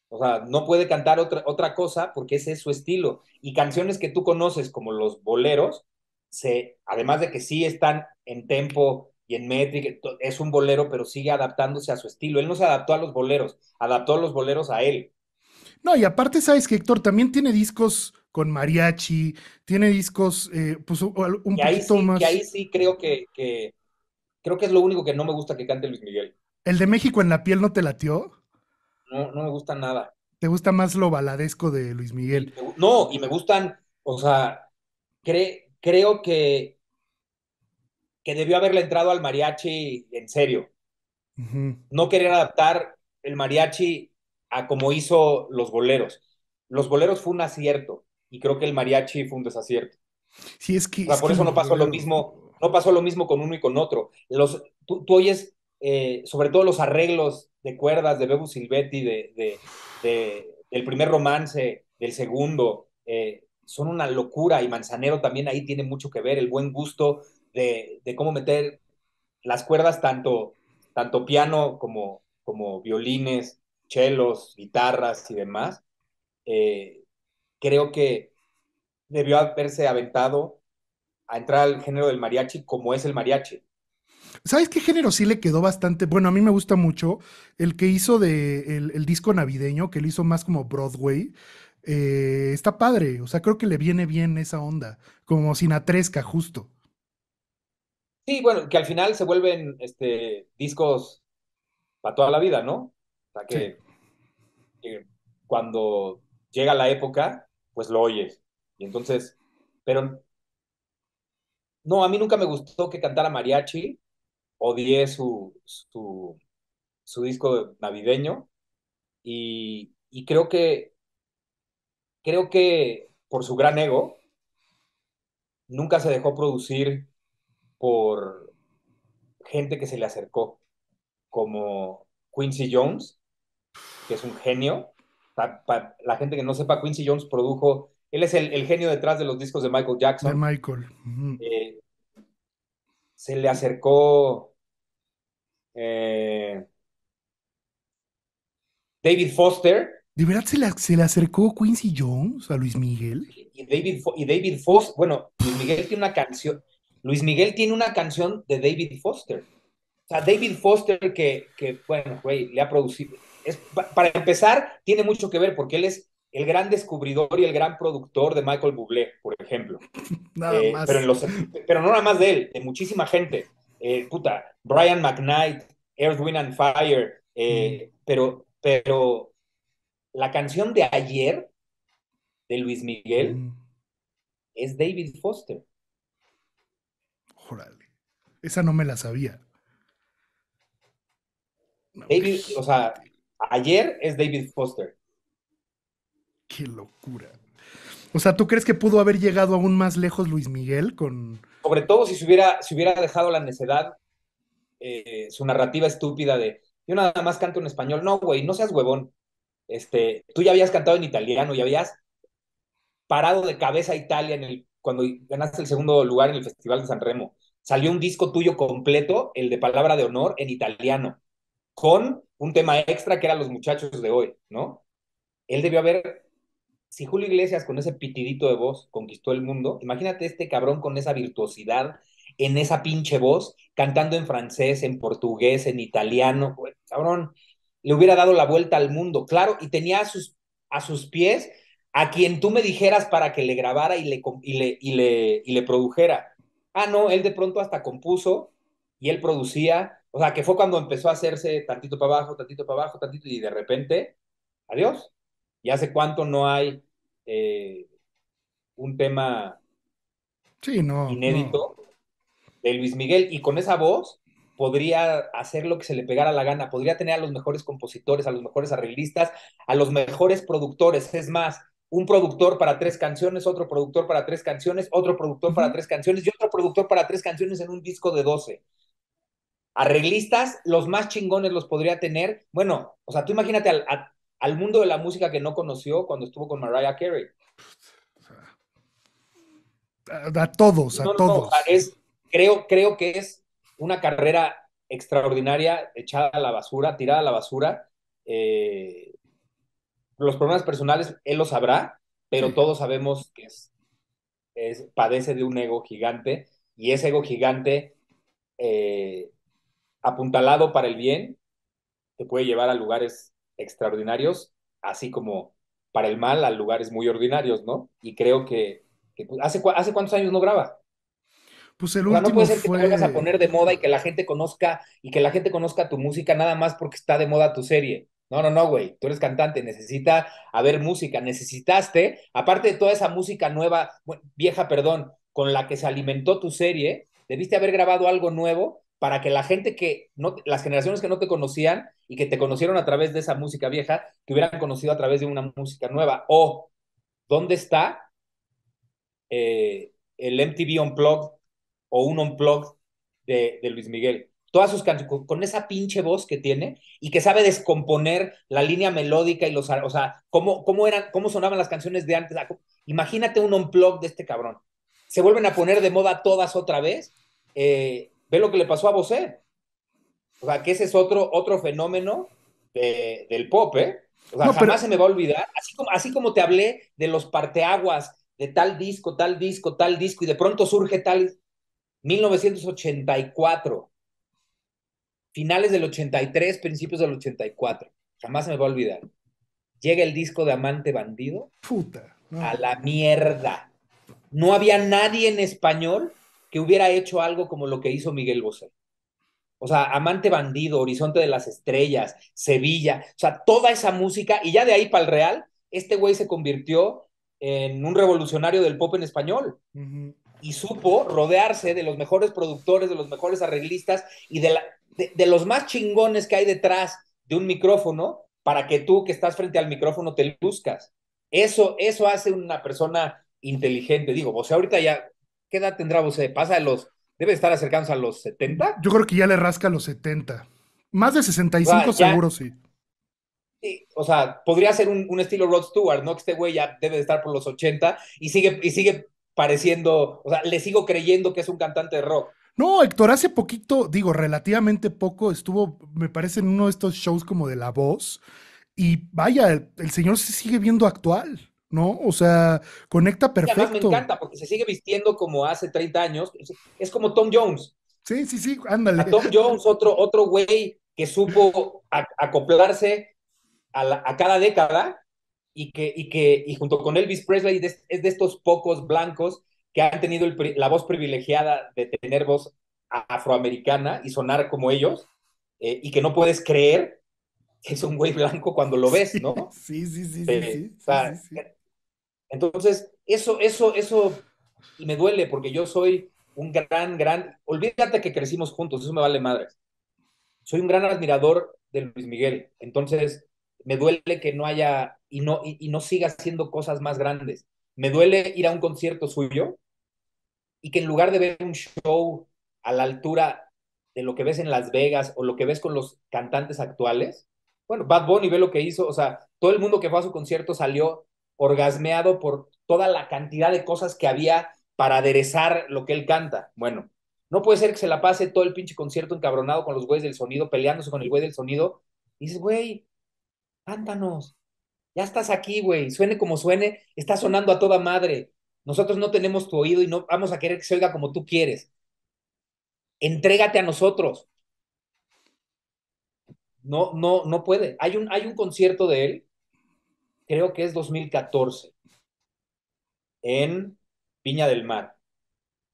O sea, no puede cantar otra cosa porque ese es su estilo. Y canciones que tú conoces como los boleros, además de que sí están en tempo y en métrica, es un bolero, pero sigue adaptándose a su estilo. Él no se adaptó a los boleros, adaptó a los boleros a él. no, y aparte sabes que Héctor también tiene discos con mariachi, tiene discos pues un poquito Que más, ahí sí creo que es lo único que no me gusta que cante Luis Miguel. el de México en la piel no te latió, No, no me gusta nada. te gusta más lo baladesco de Luis Miguel. No, y me gustan, o sea, creo que debió haberle entrado al mariachi en serio. Ujú. No querer adaptar el mariachi a como hizo los boleros. Los boleros fue un acierto y creo que el mariachi fue un desacierto. Sí, O sea, es por que eso los no pasó lo boleros. mismo, no pasó lo mismo con uno y con otro. Tú oyes sobre todo los arreglos de cuerdas de Bebo Silvetti, del primer romance, del segundo, son una locura y Manzanero también ahí tiene mucho que ver, el buen gusto de cómo meter las cuerdas, tanto piano como violines, chelos, guitarras y demás, eh, creo que debió haberse aventado a entrar al género del mariachi como es el mariachi. ¿Sabes qué género sí le quedó bastante? Bueno, a mí me gusta mucho el que hizo el disco navideño, que lo hizo más como Broadway. Está padre, o sea, creo que le viene bien esa onda, como sinatresca, justo. Sí, bueno, que al final se vuelven discos para toda la vida, ¿no? O sea, Sí. que cuando llega la época, pues lo oyes. Y entonces, pero no, a mí nunca me gustó que cantara mariachi, odié su disco navideño y creo que por su gran ego nunca se dejó producir por gente que se le acercó, como Quincy Jones, que es un genio. La gente que no sepa, Quincy Jones produjo, él es el genio detrás de los discos de Michael De Jackson. Michael. Ujú. Eh, Se le acercó eh, David Foster, ¿De verdad se le acercó Quincy Jones a Luis Miguel? y David Foster, bueno, Luis Miguel tiene una canción de David Foster. O sea, David Foster bueno, güey, le ha producido. Para empezar, tiene mucho que ver porque él es el gran descubridor y el gran productor de Michael Bublé, por ejemplo. Nada Pero, más. pero no nada más de él, de muchísima gente. Puta, Brian McKnight, Earth, Wind and Fire. Mm, Pero la canción de ayer de Luis Miguel ujú. es David Foster. Órale. Esa no me la sabía. No, O sea, ayer es David Foster. qué locura. O sea, ¿tú crees que pudo haber llegado aún más lejos Luis Miguel con... Sobre todo si hubiera dejado la necedad, su narrativa estúpida de yo nada más canto en español. No, güey, no seas huevón. Tú ya habías cantado en italiano, ya habías parado de cabeza a Italia cuando ganaste el segundo lugar en el Festival de San Remo. Salió un disco tuyo completo, el de Palabra de Honor, en italiano, con un tema extra que eran los muchachos de hoy, ¿no? Él debió haber, si Julio Iglesias con ese pitidito de voz conquistó el mundo, imagínate este cabrón con esa virtuosidad, en esa pinche voz, cantando en francés, en portugués, en italiano, cabrón, le hubiera dado la vuelta al mundo, claro, y tenía a sus pies a quien tú me dijeras para que le grabara y le produjera. Ah, no, él de pronto hasta compuso y él producía, o sea, que fue cuando empezó a hacerse tantito para abajo, tantito para abajo, tantito, y de repente, adiós. ¿Y hace cuánto no hay eh, un tema Sí, no, no. inédito de Luis Miguel? Y con esa voz podría hacer lo que se le pegara la gana, podría tener a los mejores compositores, a los mejores arreglistas, a los mejores productores. Es más, un productor para 3 canciones, otro productor para 3 canciones, otro productor para Ujú. 3 canciones y otro productor para 3 canciones en un disco de 12. Arreglistas, los más chingones los podría tener. Bueno, o sea, tú imagínate al mundo de la música que no conoció cuando estuvo con Mariah Carey. A todos, a No, no, no, o todos. sea, creo que es una carrera extraordinaria, echada a la basura, tirada a la basura. Eh, los problemas personales, él los sabrá, pero Sí. todos sabemos que padece de un ego gigante, y ese ego gigante, eh, apuntalado para el bien, te puede llevar a lugares extraordinarios, así como para el mal a lugares muy ordinarios, ¿no? Y creo que pues, ¿hace cuántos años no graba? Pues el O sea, no puede último ser que te vuelvas a fue. poner de moda y que la gente conozca tu música nada más porque está de moda tu serie. No, no, no, güey. Tú eres cantante, necesita haber música. Necesitaste, aparte de toda esa música nueva, vieja, perdón, con la que se alimentó tu serie, debiste haber grabado algo nuevo para que la gente que no, las generaciones que no te conocían y que te conocieron a través de esa música vieja, te hubieran conocido a través de una música nueva. O, ¿dónde está el MTV Unplugged o un Unplugged de Luis Miguel? Todas sus canciones, con esa pinche voz que tiene y que sabe descomponer la línea melódica y o sea, cómo sonaban las canciones de antes. Imagínate un Unplugged de este cabrón. Se vuelven a poner de moda todas otra vez. Ve lo que le pasó a Bosé. O sea, que ese es otro fenómeno del pop, ¿eh? O sea, No, pero jamás se me va a olvidar, así como te hablé de los parteaguas, de tal disco, tal disco, tal disco, y de pronto surge tal 1984, finales del 83, principios del 84. Jamás se me va a olvidar. Llega el disco de Amante Bandido, puta. a No. la mierda. No había nadie en español que hubiera hecho algo como lo que hizo Miguel Bosé. O sea, Amante Bandido, Horizonte de las Estrellas, Sevilla, o sea, toda esa música, y ya de ahí para el Real, este güey se convirtió en un revolucionario del pop en español Ujú. y supo rodearse de los mejores productores, de los mejores arreglistas y de los más chingones que hay detrás de un micrófono para que tú que estás frente al micrófono te luzcas. Eso hace una persona inteligente. Digo, vos ahorita ya, ¿qué edad tendrá vos? Pasa de debe estar acercándose a los 70. Yo creo que ya le rasca los 70. Más de O 65 sea, ya, seguro, sí. sí, o sea, podría ser un estilo Rod Stewart, ¿no? Que este güey ya debe de estar por los 80 y sigue pareciendo, o sea, le sigo creyendo que es un cantante de rock. No, Héctor, hace poquito, digo, relativamente poco, estuvo, me parece, en uno de estos shows como de La Voz. Y vaya, el señor se sigue viendo actual, ¿no? O sea, conecta Y además me perfecto. encanta porque se sigue vistiendo como hace 30 años. Es como Tom Jones. Sí, sí, sí, A ándale. Tom Jones, otro güey que supo acoplarse a cada década y junto con Elvis Presley es de estos pocos blancos que han tenido la voz privilegiada de tener voz afroamericana y sonar como ellos, y que no puedes creer que es un güey blanco cuando lo ves, Sí, ¿no? sí, sí, sí, sí, O sí, sí, sí, sea, sí. entonces, eso, y me duele porque yo soy un olvídate que crecimos juntos, eso me vale madres. Soy un gran admirador de Luis Miguel, entonces me duele que no haya y no siga haciendo cosas más grandes. Me duele ir a un concierto suyo y que en lugar de ver un show a la altura de lo que ves en Las Vegas o lo que ves con los cantantes actuales, bueno, Bad Bunny ve lo que hizo, o sea, todo el mundo que fue a su concierto salió orgasmeado por toda la cantidad de cosas que había para aderezar lo que él canta. Bueno, no puede ser que se la pase todo el pinche concierto encabronado con los güeyes del sonido, peleándose con el güey del sonido. Y dices, güey, cántanos, ya estás aquí, güey, suene como suene, está sonando a toda madre. Nosotros no tenemos tu oído y no vamos a querer que se oiga como tú quieres. Entrégate a nosotros. No, no, no puede. Hay un concierto de él, creo que es 2014. en Viña del Mar.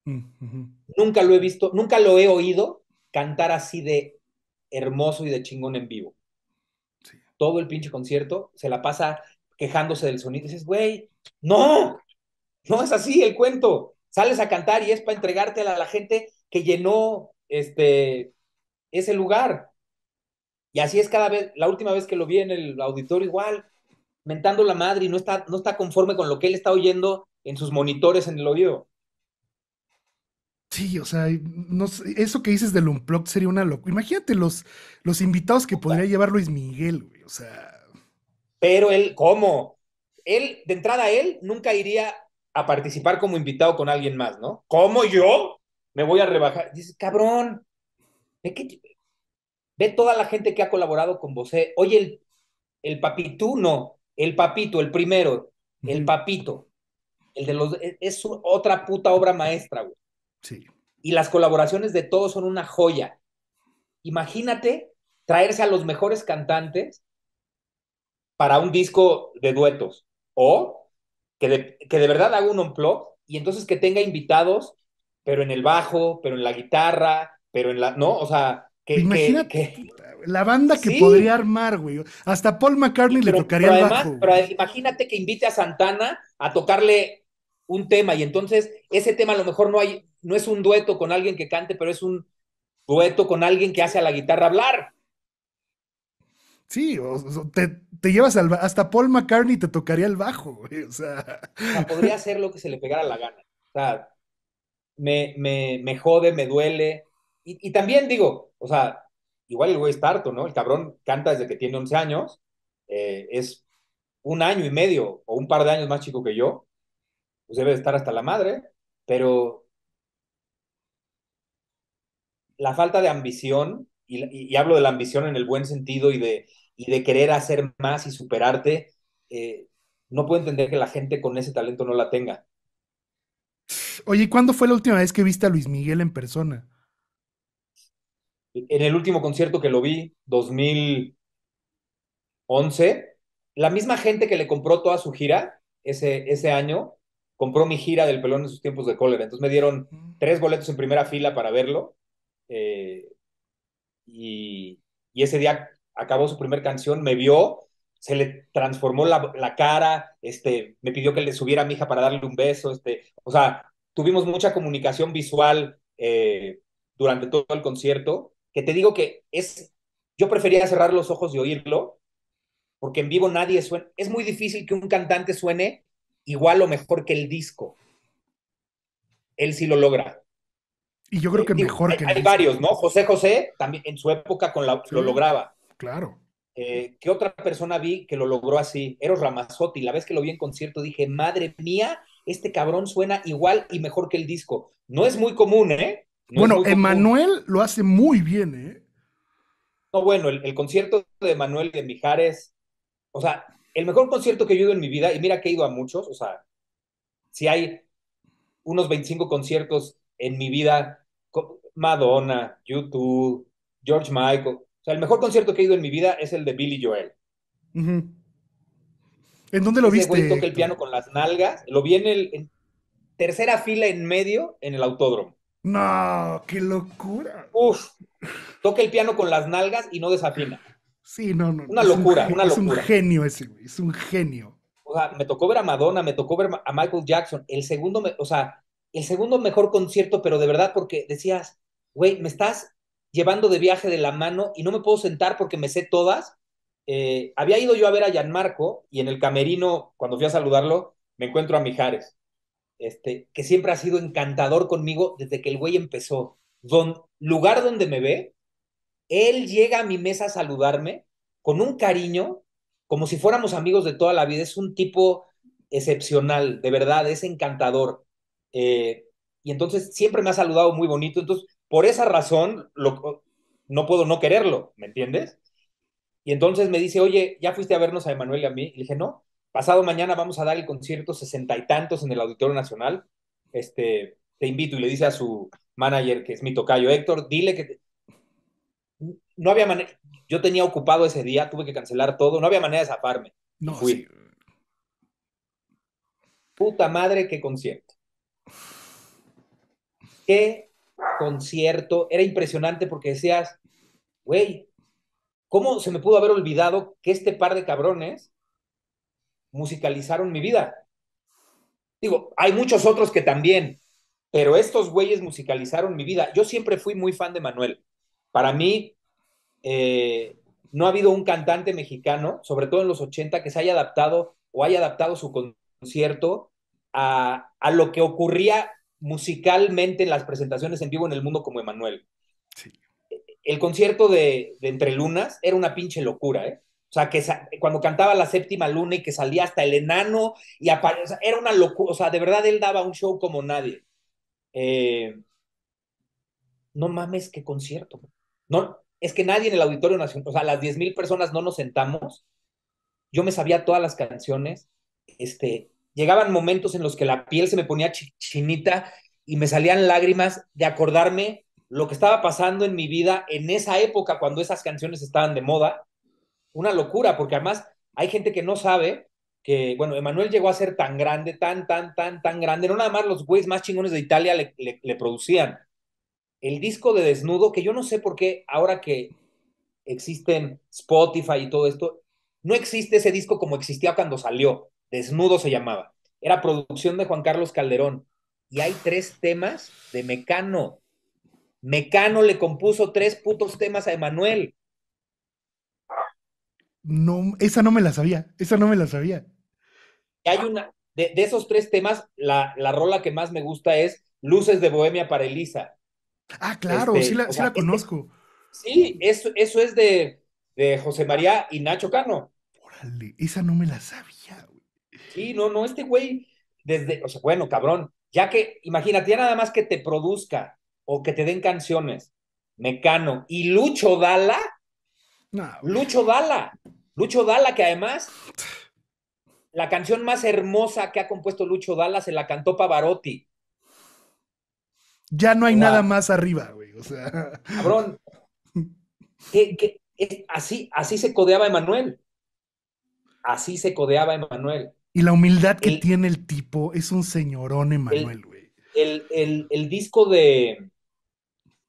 Ujú. Nunca lo he visto, nunca lo he oído cantar así de hermoso y de chingón en vivo. Sí. Todo el pinche concierto se la pasa quejándose del sonido. Y dices, güey, no, no es así el cuento. Sales a cantar y es para entregarte a la gente que llenó ese lugar. Y así es cada vez, la última vez que lo vi en el auditorio igual, mentando la madre y no está conforme con lo que él está oyendo en sus monitores en el oído. Sí, o sea, no sé, eso que dices del Unplugged sería una locura. Imagínate los invitados que podría llevar Luis Miguel, güey. O sea, Pero él, ¿cómo? Él, de entrada, él nunca iría a participar como invitado con alguien más, ¿no? ¿Cómo yo? Me voy a rebajar. Dices, cabrón, ve, ve toda la gente que ha colaborado con vos. Oye, el Papitú, no. El Papito, el primero. El ujú, Papito. El de los. Es otra puta obra maestra, güey. sí. Y las colaboraciones de todos son una joya. Imagínate traerse a los mejores cantantes para un disco de duetos. O que de verdad haga un unplug y entonces que tenga invitados, pero en el bajo, pero en la guitarra, pero en la. ¿No? O sea, Imagínate, puta, güey, la banda que podría sí. armar, güey. Hasta Paul McCartney le tocaría Pero el además, bajo, güey. imagínate que invite a Santana a tocarle un tema y entonces ese tema a lo mejor no es un dueto con alguien que cante, pero es un dueto con alguien que hace a la guitarra hablar. Sí, te llevas hasta Paul McCartney te tocaría el bajo, güey. O sea, O sea, podría hacer lo que se le pegara la gana. O sea, me jode, me duele. Y también digo, o sea, igual el güey está harto, ¿no? El cabrón canta desde que tiene 11 años, es un año y medio o un par de años más chico que yo, pues debe de estar hasta la madre, pero la falta de ambición, y hablo de la ambición en el buen sentido y de querer hacer más y superarte, eh, no puedo entender que la gente con ese talento no la tenga. oye, ¿y cuándo fue la última vez que viste a Luis Miguel en persona? En el último concierto que lo vi, 2011, la misma gente que le compró toda su gira ese año, compró mi gira del Pelón en sus tiempos de cólera. Entonces me dieron 3 boletos en primera fila para verlo. eh, y, y ese día acabó su primer canción, me vio, se le transformó la cara, me pidió que le subiera a mi hija para darle un beso, o sea, tuvimos mucha comunicación visual durante todo el concierto, que te digo que yo prefería cerrar los ojos y oírlo, porque en vivo nadie suena, es muy difícil que un cantante suene igual o mejor que el disco, él sí lo logra. Y yo creo que Digo, mejor hay, que el hay disco. varios, ¿no? José José también en su época Sí, lo lograba. claro. ¿Qué otra persona vi que lo logró así? Eros Ramazzotti. La vez que lo vi en concierto dije, madre mía, este cabrón suena igual y mejor que el disco. No es muy común, ¿eh? No es Bueno, muy común. Emanuel lo hace muy bien, ¿eh? No, bueno, el concierto de Manuel de Mijares, o sea, el mejor concierto que yo he ido en mi vida, y mira que he ido a muchos, o sea, si hay unos 25 conciertos en mi vida, Madonna, YouTube, George Michael, o sea, el mejor concierto que he ido en mi vida es el de Billy Joel. Ujú. ¿En dónde lo Ese güey viste, toca el Héctor? piano con las nalgas. Lo vi en tercera fila en medio en el autódromo. No, qué locura. Uf, toca el piano con las nalgas y no desafina. Sí, no, no, Una locura, una es un locura. genio ese, güey, es un genio. O sea, me tocó ver a Madonna, me tocó ver a Michael Jackson. O sea, el segundo mejor concierto, pero de verdad porque decías, güey, me estás llevando de viaje de la mano y no me puedo sentar porque me sé todas. Había ido yo a ver a Gianmarco y en el camerino, cuando fui a saludarlo, me encuentro a Mijares. Que siempre ha sido encantador conmigo desde que el güey empezó. Lugar donde me ve, él llega a mi mesa a saludarme con un cariño, como si fuéramos amigos de toda la vida. Es un tipo excepcional, de verdad, es encantador. Eh, y entonces siempre me ha saludado muy bonito. Entonces, por esa razón, no puedo no quererlo, ¿me entiendes? Y entonces me dice, oye, ¿ya fuiste a vernos a Emanuel y a mí? Y le dije, no, pasado mañana vamos a dar el concierto 60 y tantos en el Auditorio Nacional. Te invito. Y le dice a su manager, que es mi tocayo Héctor, dile que no había manera, yo tenía ocupado ese día, tuve que cancelar todo, no había manera de zafarme. Y No, sí. fui. Puta madre, qué concierto. Qué concierto. Era impresionante porque decías, güey, ¿cómo se me pudo haber olvidado que este par de cabrones musicalizaron mi vida? Digo, hay muchos otros que también, pero estos güeyes musicalizaron mi vida. Yo siempre fui muy fan de Manuel. Para mí, no ha habido un cantante mexicano, sobre todo en los 80, que se haya adaptado o haya adaptado su concierto a lo que ocurría musicalmente en las presentaciones en vivo en el mundo como Emanuel. Sí. El concierto de Entre Lunas era una pinche locura, ¿eh? O sea, que cuando cantaba la séptima luna y que salía hasta el enano, o sea, era una locura. O sea, de verdad él daba un show como nadie. No mames, qué concierto. No, es que nadie en el Auditorio Nacional, o sea, las 10,000 personas no nos sentamos. Yo me sabía todas las canciones. Llegaban momentos en los que la piel se me ponía chinita y me salían lágrimas de acordarme lo que estaba pasando en mi vida en esa época cuando esas canciones estaban de moda. Una locura, porque además hay gente que no sabe que, bueno, Emanuel llegó a ser tan grande, tan grande, no nada más los güeyes más chingones de Italia le producían. El disco de Desnudo, que yo no sé por qué ahora que existen Spotify y todo esto, no existe ese disco como existía cuando salió. Desnudo se llamaba. Era producción de Juan Carlos Calderón. Y hay 3 temas de Mecano. Mecano le compuso 3 putos temas a Emanuel. No, esa no me la sabía, esa no me la sabía. Hay una, de esos 3 temas, la rola que más me gusta es Luces de Bohemia para Elisa. Ah, claro, O sí sea, la conozco. sí, eso es de José María y Nacho Cano. Órale, esa no me la sabía, güey. Sí, no, este güey, o sea, bueno, cabrón, ya que, imagínate, ya nada más que te produzca o que te den canciones, Mecano y No, güey. Lucho Dalla, Lucho Dalla, que además la canción más hermosa que ha compuesto Lucho Dalla se la cantó Pavarotti. Ya no hay O nada sea, más arriba, güey. O sea. cabrón, así se codeaba Emanuel, así se codeaba Emanuel. Y la humildad que El, tiene el tipo es un señorón el, Emanuel, güey. el disco de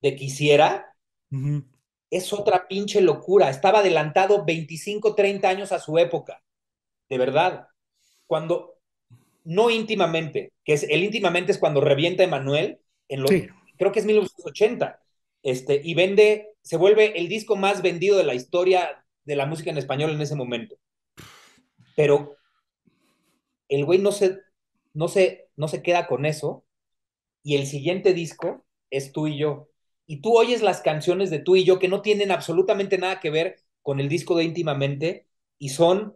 Quisiera Ujú. es otra pinche locura. Estaba adelantado 25, 30 años a su época. De verdad. Cuando, no íntimamente, el íntimamente es cuando revienta Emanuel, Sí, creo que es 1980, y se vuelve el disco más vendido de la historia de la música en español en ese momento. Pero el güey no se queda con eso, y el siguiente disco es Tú y Yo. Y tú oyes las canciones de Tú y Yo que no tienen absolutamente nada que ver con el disco de Íntimamente y son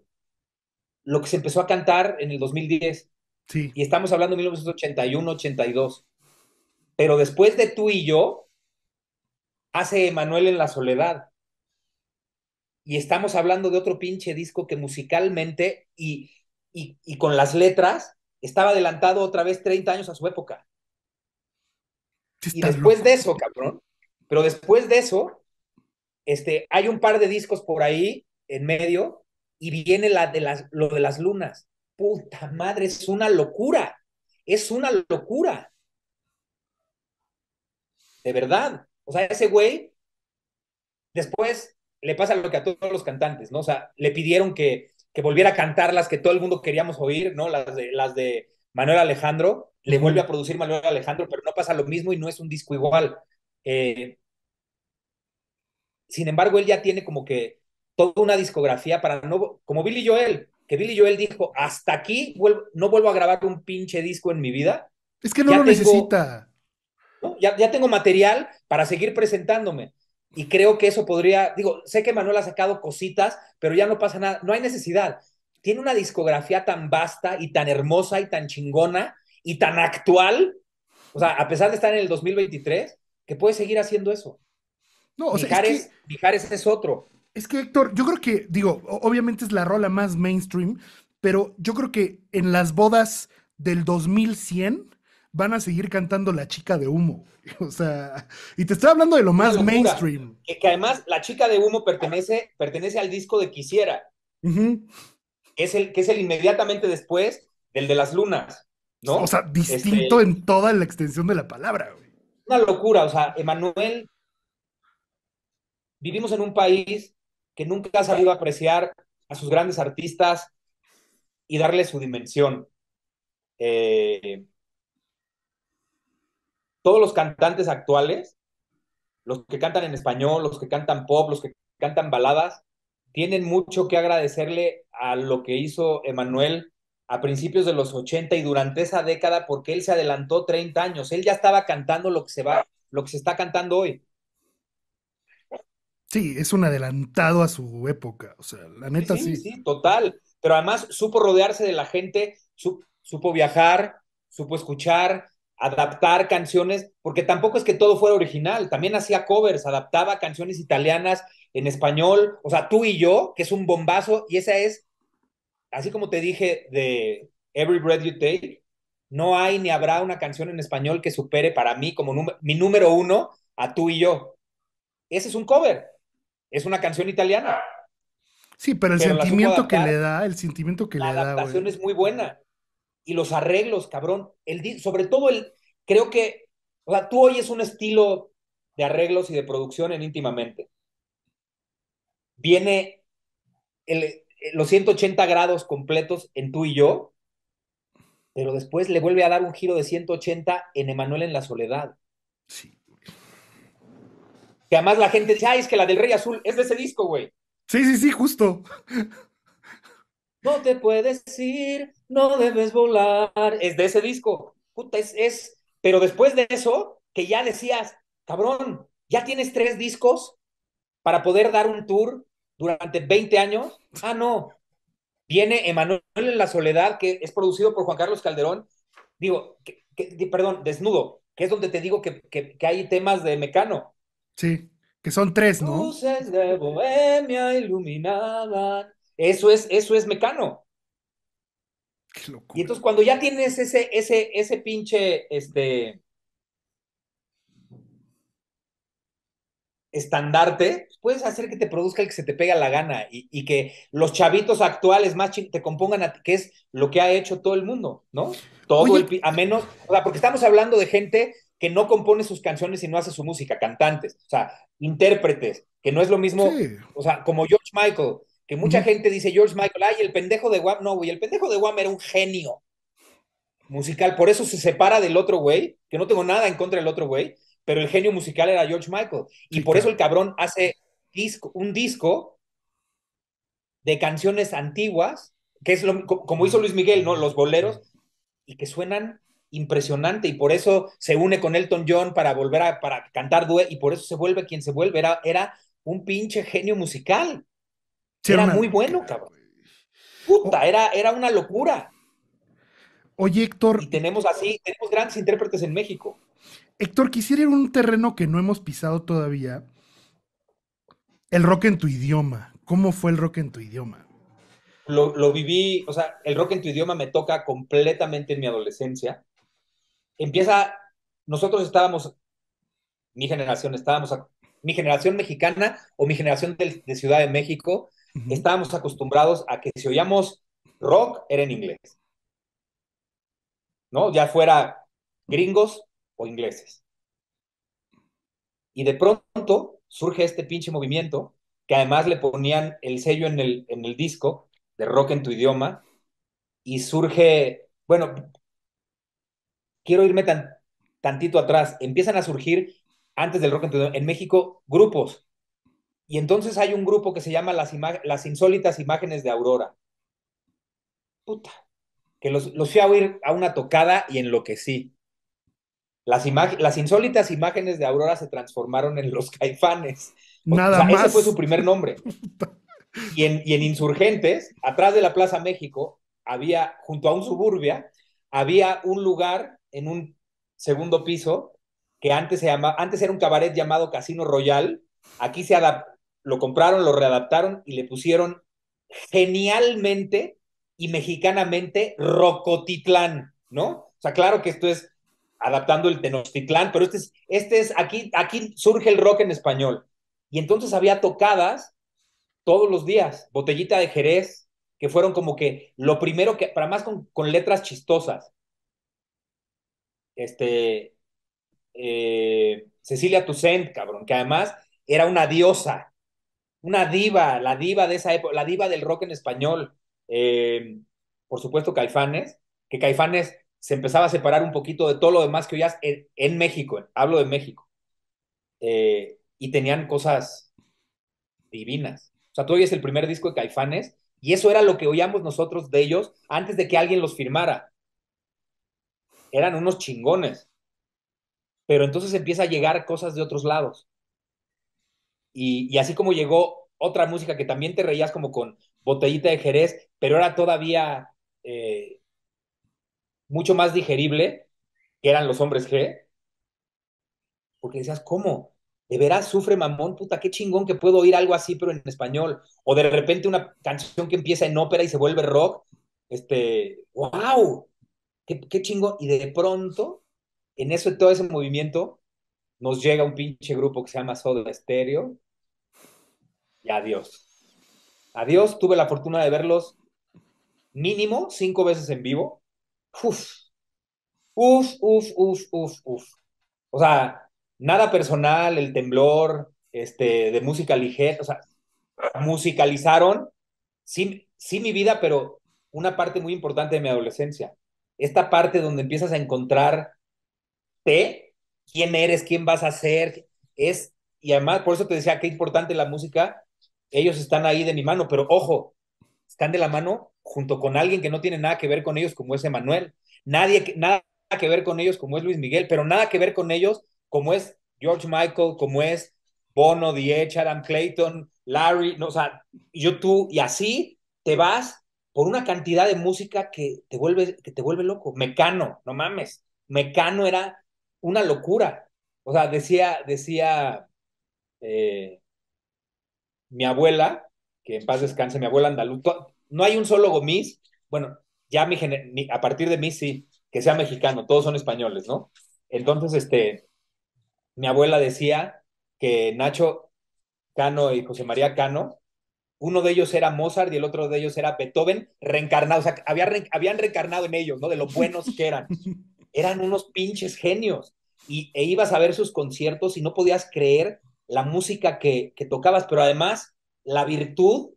lo que se empezó a cantar en el 2010. sí. Y estamos hablando de 1981, 82. Pero después de Tú y Yo, hace Emanuel en la Soledad. Y estamos hablando de otro pinche disco que musicalmente y con las letras estaba adelantado otra vez 30 años a su época. Sí Y estás después loco, de güey. eso, cabrón, pero después de eso, hay un par de discos por ahí en medio y viene lo de las lunas. Puta madre, es una locura. Es una locura. De verdad. O sea, ese güey después le pasa lo que a todos los cantantes, ¿no? O sea, le pidieron que volviera a cantar las que todo el mundo queríamos oír, ¿no? Las de Manuel Alejandro. Le vuelve Ujú. a producir Manuel Alejandro, pero no pasa lo mismo y no es un disco igual. Eh, Sin embargo, él ya tiene como que toda una discografía para no, como Billy Joel, que Billy Joel dijo, hasta aquí no vuelvo a grabar un pinche disco en mi vida, Es que no lo ya tengo, necesita. ¿no? Ya tengo material para seguir presentándome. Y creo que eso podría, digo, sé que Manuel ha sacado cositas, pero ya no pasa nada, no hay necesidad. Tiene una discografía tan vasta y tan hermosa y tan chingona y tan actual, o sea, a pesar de estar en el 2023, que puede seguir haciendo eso. No, o sea, es que Mijares es otro. Es que Héctor, yo creo que, digo, obviamente es la rola más mainstream, pero yo creo que en las bodas del 2100 van a seguir cantando La Chica de Humo. O sea, y te estoy hablando de lo Una más locura. mainstream. Que además la chica de humo pertenece al disco de Quisiera, Ujú. que es el inmediatamente después del de las lunas, O ¿no? sea, distinto en toda la extensión de la palabra, güey. Una locura, o sea, Emanuel, vivimos en un país que nunca ha sabido apreciar a sus grandes artistas y darle su dimensión. Eh, todos los cantantes actuales, los que cantan en español, los que cantan pop, los que cantan baladas, tienen mucho que agradecerle a lo que hizo Emanuel a principios de los 80 y durante esa década, porque él se adelantó 30 años. Él ya estaba cantando lo que se está cantando hoy. Sí, es un adelantado a su época. O sea, la neta Sí, sí. sí, total. Pero además supo rodearse de la gente, supo viajar, supo escuchar, adaptar canciones, porque tampoco es que todo fuera original, también hacía covers, adaptaba canciones italianas en español, o sea, Tú y Yo, que es un bombazo, y esa es, así como te dije de Every Breath You Take, no hay ni habrá una canción en español que supere para mí como mi número uno a Tú y Yo. Ese es un cover, es una canción italiana, Sí, pero el pero la supo sentimiento que le adaptar. da, el sentimiento que La le da, güey. adaptación es muy buena. Y los arreglos, cabrón. Sobre todo creo que, o sea, tú oyes un estilo de arreglos y de producción en íntimamente. Viene los 180 grados completos en Tú y Yo, pero después le vuelve a dar un giro de 180 en Emanuel en la Soledad. Sí. Que además la gente dice, ay, es que la del Rey Azul es de ese disco, güey. Sí, sí, sí, justo. No te puedes ir, no debes volar. Es de ese disco. Puta, pero después de eso, que ya decías, cabrón, ya tienes 3 discos para poder dar un tour durante 20 años. Ah, no. Viene Emanuel en la Soledad, que es producido por Juan Carlos Calderón. Digo, perdón, Desnudo, que es donde te digo que hay temas de Mecano. Sí, que son tres, ¿no? Luces de bohemia iluminaban. Eso es Mecano. Qué Y locura. entonces cuando ya tienes ese pinche estandarte, puedes hacer que te produzca el que se te pega la gana y que los chavitos actuales más te compongan a ti, que es lo que ha hecho todo el mundo, ¿no? Oye, A menos, o sea, porque estamos hablando de gente que no compone sus canciones y no hace su música, cantantes, o sea, intérpretes, que no es lo mismo, sí. o sea, como George Michael, que mucha Ujú. gente dice George Michael, ay, el pendejo de Wham, no, güey, el pendejo de Wham era un genio musical, por eso se separa del otro güey, que no tengo nada en contra del otro güey, pero el genio musical era George Michael, y Sí, por eso el claro. cabrón hace un disco de canciones antiguas, que es como hizo Luis Miguel, ¿no? Los boleros, y que suenan impresionante, y por eso se une con Elton John para volver para cantar duet, y por eso se vuelve quien se vuelve, era un pinche genio musical, Sí, era era una muy bueno, locura, cabrón. güey. O- Puta, era una locura. oye, Héctor, Y tenemos grandes intérpretes en México. Héctor, quisiera ir a un terreno que no hemos pisado todavía. El rock en tu idioma. ¿Cómo fue el rock en tu idioma? Lo viví, o sea, el rock en tu idioma me toca completamente en mi adolescencia. Empieza, nosotros estábamos, mi generación, mi generación mexicana o mi generación de Ciudad de México, Ujú. estábamos acostumbrados a que si oíamos rock era en inglés, ¿no? Ya fuera gringos o ingleses. Y de pronto surge este pinche movimiento que además le ponían el sello en el disco de rock en tu idioma y surge, bueno, quiero irme tantito atrás, empiezan a surgir antes del rock en México grupos. Y entonces hay un grupo que se llama las Insólitas Imágenes de Aurora. Puta, que los fui a oír a una tocada y enloquecí. Las Insólitas Imágenes de Aurora se transformaron en los Caifanes. O Nada sea, ese fue su más. primer nombre. Y en Insurgentes, atrás de la Plaza México, junto a un Suburbia, había un lugar en un segundo piso que antes era un cabaret llamado Casino Royal. Aquí lo compraron, lo readaptaron y le pusieron genialmente y mexicanamente Rocotitlán, ¿no? O sea, claro que esto es adaptando el Tenochtitlán, pero aquí surge el rock en español. Y entonces había tocadas todos los días. Botellita de Jerez, que fueron como que lo primero que, para más con letras chistosas, este, Cecilia Toussaint, cabrón, que además era una diva, la diva de esa época, la diva del rock en español. Eh, por supuesto, Caifanes, que Caifanes se empezaba a separar un poquito de todo lo demás que oías en México, hablo de México, y tenían cosas divinas. O sea, tú oyes el primer disco de Caifanes y eso era lo que oíamos nosotros de ellos antes de que alguien los firmara. Eran unos chingones. Pero entonces empieza a llegar cosas de otros lados. Y así como llegó otra música que también te reías como con Botellita de Jerez, pero era todavía eh, mucho más digerible, que eran los Hombres G, porque decías, ¿cómo? ¿De veras sufre mamón? Puta, qué chingón que puedo oír algo así, pero en español. O de repente una canción que empieza en ópera y se vuelve rock. ¡Wow! Qué chingón. Y de pronto, en eso, todo ese movimiento, nos llega un pinche grupo que se llama Soda Stereo y adiós. Adiós, tuve la fortuna de verlos mínimo 5 veces en vivo. Uf, uf. O sea, nada personal, el temblor, de música ligera, o sea, musicalizaron, sí, sí mi vida, pero una parte muy importante de mi adolescencia. Esta parte donde empiezas a encontrarte quién eres, quién vas a ser, y además, por eso te decía qué importante la música, ellos están ahí de mi mano, pero ojo, están de la mano junto con alguien que no tiene nada que ver con ellos, como es Emanuel. Nada que ver con ellos, como es Luis Miguel, pero nada que ver con ellos, como es George Michael, como es Bono, The Edge, Adam Clayton, Larry, no, o sea, YouTube, y así te vas por una cantidad de música que te vuelve loco. Mecano, no mames. Mecano era una locura. O sea, decía eh, mi abuela, que en paz descanse, mi abuela andaluz, no hay un solo gomis, bueno, ya a partir de mí sí, que sea mexicano, todos son españoles, ¿no? Entonces, mi abuela decía que Nacho Cano y José María Cano, uno de ellos era Mozart y el otro de ellos era Beethoven reencarnado, o sea, habían reencarnado en ellos, ¿no? De lo buenos que eran. Eran unos pinches genios. Ibas a ver sus conciertos y no podías creer la música que tocabas, pero además la virtud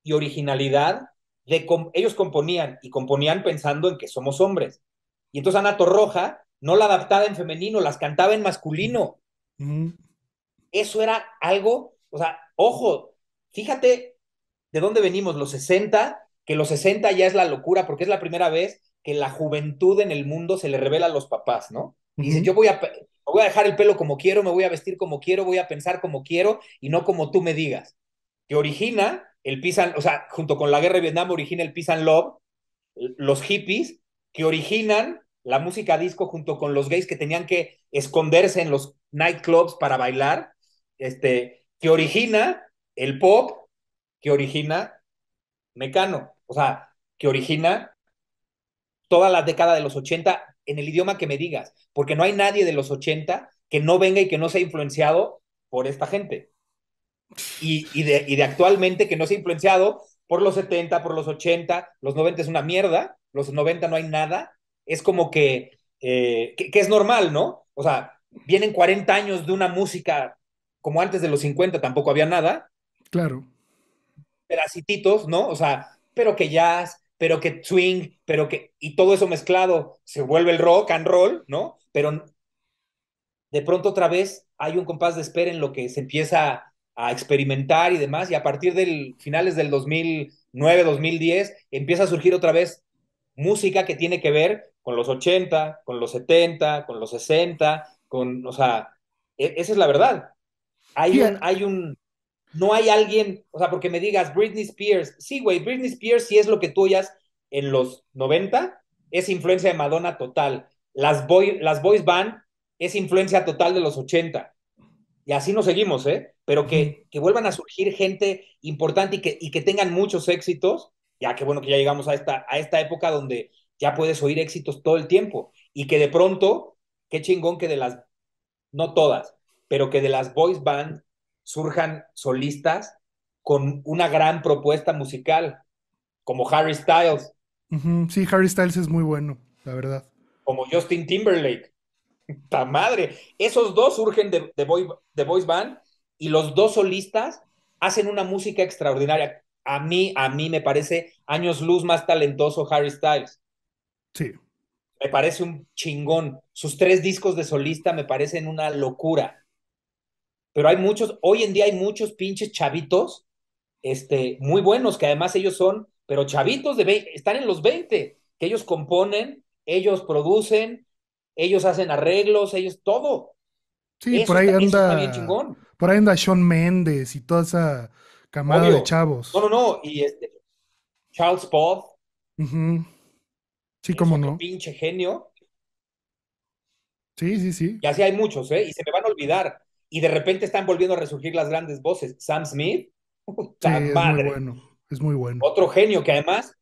y originalidad ellos componían pensando en que somos hombres. Y entonces Ana Torroja no la adaptaba en femenino, las cantaba en masculino. Ujú. Eso era algo, o sea, ojo, fíjate de dónde venimos, los 60, que los 60 ya es la locura, porque es la primera vez que la juventud en el mundo se le revela a los papás, ¿no? Y dicen, Ujú. me voy a dejar el pelo como quiero, me voy a vestir como quiero, voy a pensar como quiero y no como tú me digas. Que origina el Peace and, o sea, junto con la guerra de Vietnam origina el Peace and Love, los hippies, que originan la música disco junto con los gays que tenían que esconderse en los nightclubs para bailar, que origina el pop, que origina Mecano, o sea, que origina toda la década de los 80 en el idioma que me digas, porque no hay nadie de los 80 que no venga y que no sea influenciado por esta gente. Y de actualmente que no sea influenciado por los 70, por los 80, los 90 es una mierda, los 90 no hay nada, es como que es normal, ¿no? O sea, vienen 40 años de una música como antes de los 50 tampoco había nada, Claro. pedacititos, ¿no? O sea, pero que jazz, pero que swing, y todo eso mezclado se vuelve el rock and roll, ¿no? Pero de pronto otra vez hay un compás de espera en lo que se empieza a experimentar y demás, y a partir del finales del 2009, 2010, empieza a surgir otra vez música que tiene que ver con los 80, con los 70, con los 60, o sea, esa es la verdad. Hay Sí, un, hay un, no hay alguien, o sea, porque me digas Britney Spears, sí, güey, Britney Spears sí es lo que tú oyas en los 90, es influencia de Madonna total. Las boys band es influencia total de los 80. Y así nos seguimos, ¿eh? Pero ujú. que vuelvan a surgir gente importante y que tengan muchos éxitos, ya que bueno que ya llegamos a esta época donde ya puedes oír éxitos todo el tiempo. Y que de pronto, qué chingón que no todas, pero que de las boys band surjan solistas con una gran propuesta musical, como Harry Styles, Ujú, sí, Harry Styles es muy bueno, la verdad. como Justin Timberlake. ¡Ta madre! Esos dos surgen de Boys Band y los dos solistas hacen una música extraordinaria. A mí me parece años luz más talentoso Harry Styles. Sí. Me parece un chingón. Sus 3 discos de solista me parecen una locura. Pero hay muchos, hoy en día hay muchos pinches chavitos, muy buenos, que además ellos son, pero chavitos están en los 20, que ellos componen, ellos producen, ellos hacen arreglos, ellos todo. Sí, por ahí Eso está bien anda, chingón, por ahí anda Shawn Mendes y toda esa camada de obvio. No, no, chavos. no. Y Charles Podd Ujú, sí, es cómo otro no. pinche genio. Sí, sí, sí. Y así hay muchos, ¿eh? Y se me van a olvidar. Y de repente están volviendo a resurgir las grandes voces. Sam Smith, Sí, puta es muy madre. bueno. Es muy bueno. Otro genio que además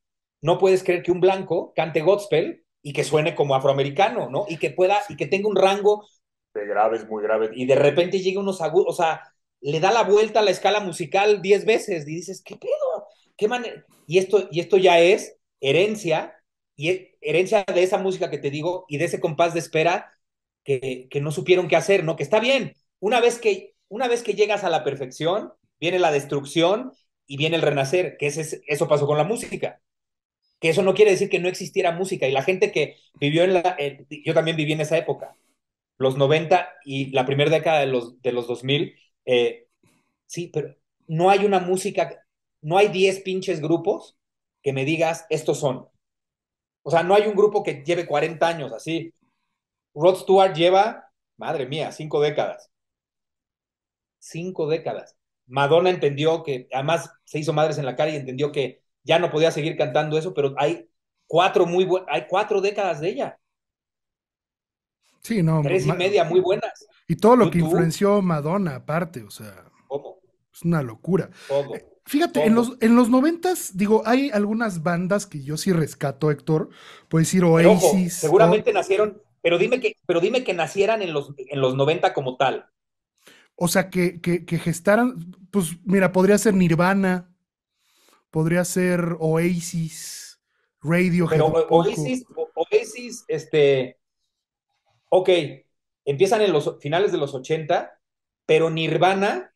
no puedes creer que un blanco cante gospel y que suene como afroamericano, ¿no? Y que pueda, Sí. y que tenga un rango de graves, muy graves, y de repente llegue unos agudos, o sea, le da la vuelta a la escala musical 10 veces y dices, ¿qué pedo? ¿Qué manera? Y esto ya es herencia, y herencia de esa música que te digo y de ese compás de espera que no supieron qué hacer, ¿no? Que está bien. Una vez que llegas a la perfección, viene la destrucción y viene el renacer, que eso pasó con la música. Que eso no quiere decir que no existiera música. Y la gente que vivió yo también viví en esa época, los 90 y la primera década de los 2000, sí, pero no hay una música, no hay 10 pinches grupos que me digas, estos son. O sea, no hay un grupo que lleve 40 años así. Rod Stewart lleva, madre mía, 5 décadas. 5 décadas. Madonna entendió que, además se hizo madres en la cara y entendió que ya no podía seguir cantando eso, pero hay 4 décadas de ella, Sí, no. 3 y media muy buenas. Y todo lo que YouTube, influenció Madonna, aparte, o sea, todo, es una locura. todo, Fíjate, todo. en los noventas, digo, hay algunas bandas que yo sí rescato, Héctor. Puedes decir Pero ojo, Oasis, seguramente nacieron, pero dime que nacieran en los 90 como tal. o sea, que gestaran, pues mira, podría ser Nirvana, podría ser Oasis, Radiohead Pero un poco. Oasis, ok, empiezan en los finales de los 80, pero Nirvana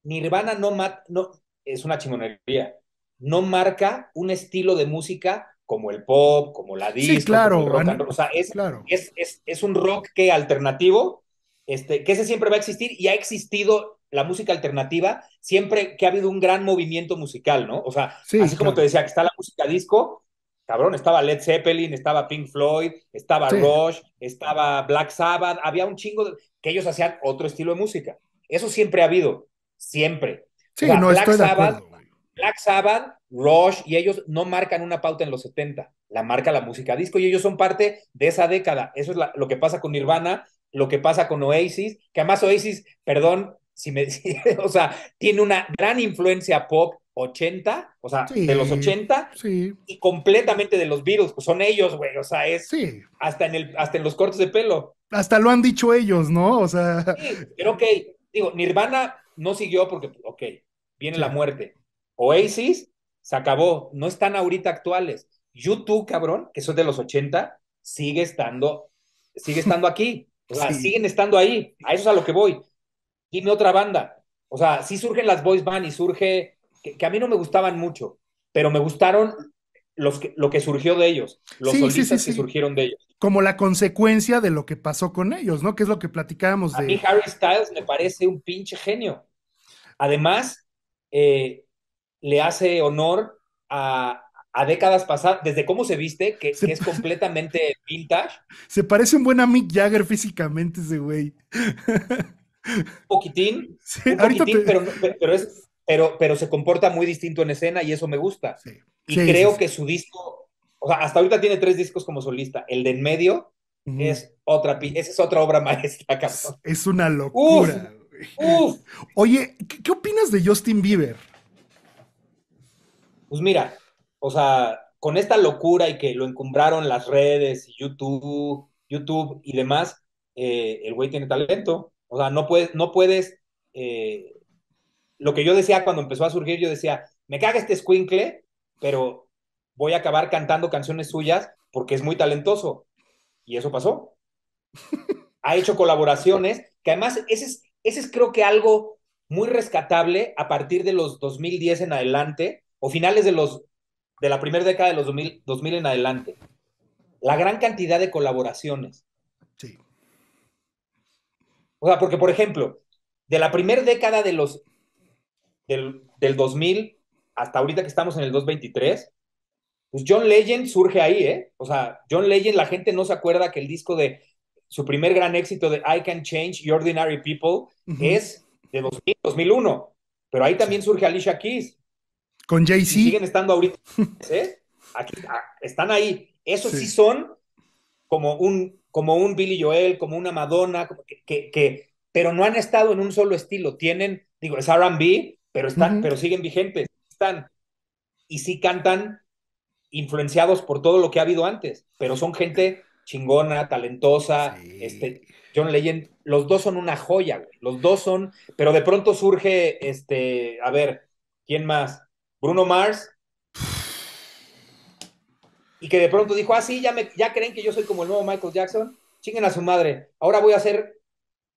no, es una chingonería. No marca un estilo de música como el pop, como la Sí, disco, como el claro, rock and roll. O sea, es, claro. es, es, es un rock que alternativo, que ese siempre va a existir y ha existido la música alternativa siempre que ha habido un gran movimiento musical, ¿no? O sea, Sí, así como te claro. decía que está la música disco, cabrón, estaba Led Zeppelin, estaba Pink Floyd, estaba Sí, Rush, estaba Black Sabbath, había un chingo que ellos hacían otro estilo de música. Eso siempre ha habido, siempre. O sí, sea, no, estoy de acuerdo, güey. Black Sabbath, Rush, y ellos no marcan una pauta en los 70, la marca la música disco, y ellos son parte de esa década. Eso es lo que pasa con Nirvana, lo que pasa con Oasis, que además Oasis, perdón, o sea, tiene una gran influencia pop 80, o sea, de los Sí, 80 sí, y completamente de los Beatles, pues son ellos, güey, o sea, es sí. hasta en los cortes de pelo. Hasta lo han dicho ellos, ¿no? O sea, Sí, pero ok, digo, Nirvana no siguió porque, ok, viene sí, la muerte. Oasis se acabó, no están ahorita actuales. YouTube, cabrón, que son de los 80, sigue estando aquí. O sea, sí. siguen estando ahí. A eso es a lo que voy. Dime otra banda. O sea, sí surgen las boys band y surge, que a mí no me gustaban mucho, pero me gustaron lo que surgió de ellos, los Sí, sí, sí, solistas que sí. surgieron de ellos. Como la consecuencia de lo que pasó con ellos, ¿no? Que es lo que platicábamos A mí de. Harry Styles me parece un pinche genio. Además, eh, le hace honor a décadas pasadas, desde cómo se viste, que, Se, que es completamente vintage, se parece un buen a Mick Jagger físicamente ese güey. poquitín, Sí, un ahorita poquitín, te. pero se comporta muy distinto en escena y eso me gusta. Sí, Y sí, sí, creo sí. que su disco, o sea, hasta ahorita tiene 3 discos como solista. El de en medio Ujú. esa es otra obra maestra, cabrón. Es una Uf, locura, güey. uf. Oye, ¿qué opinas de Justin Bieber? Pues mira, o sea, con esta locura y que lo encumbraron las redes y YouTube y demás, el güey tiene talento. O sea, no puedes, lo que yo decía cuando empezó a surgir, yo decía, me caga este escuincle, pero voy a acabar cantando canciones suyas porque es muy talentoso. Y eso pasó. Ha hecho colaboraciones, que además ese es creo que algo muy rescatable a partir de los 2010 en adelante, o finales de la primera década de los 2000 en adelante. La gran cantidad de colaboraciones. Sí. O sea, porque, por ejemplo, de la primera década del 2000 hasta ahorita que estamos en el 2023, pues John Legend surge ahí, ¿eh? O sea, John Legend, la gente no se acuerda que el disco de su primer gran éxito de I Can Change Your Ordinary People Ujú. es de 2000, 2001. Pero ahí Sí. también surge Alicia Keys Con y Jay-Z. siguen estando ahorita, ¿eh? Aquí, están ahí. Esos sí Sí. son como un Billy Joel, como una Madonna, pero no han estado en un solo estilo. Tienen, digo, es R&B, Ujú. pero siguen vigentes. Están, y sí cantan influenciados por todo lo que ha habido antes, pero son gente chingona, talentosa, Sí. John Legend, los dos son una joya, güey. Los dos son, pero de pronto surge, a ver, ¿quién más? Bruno Mars, y que de pronto dijo, ah, sí, ya creen que yo soy como el nuevo Michael Jackson, chinguen a su madre, ahora voy a hacer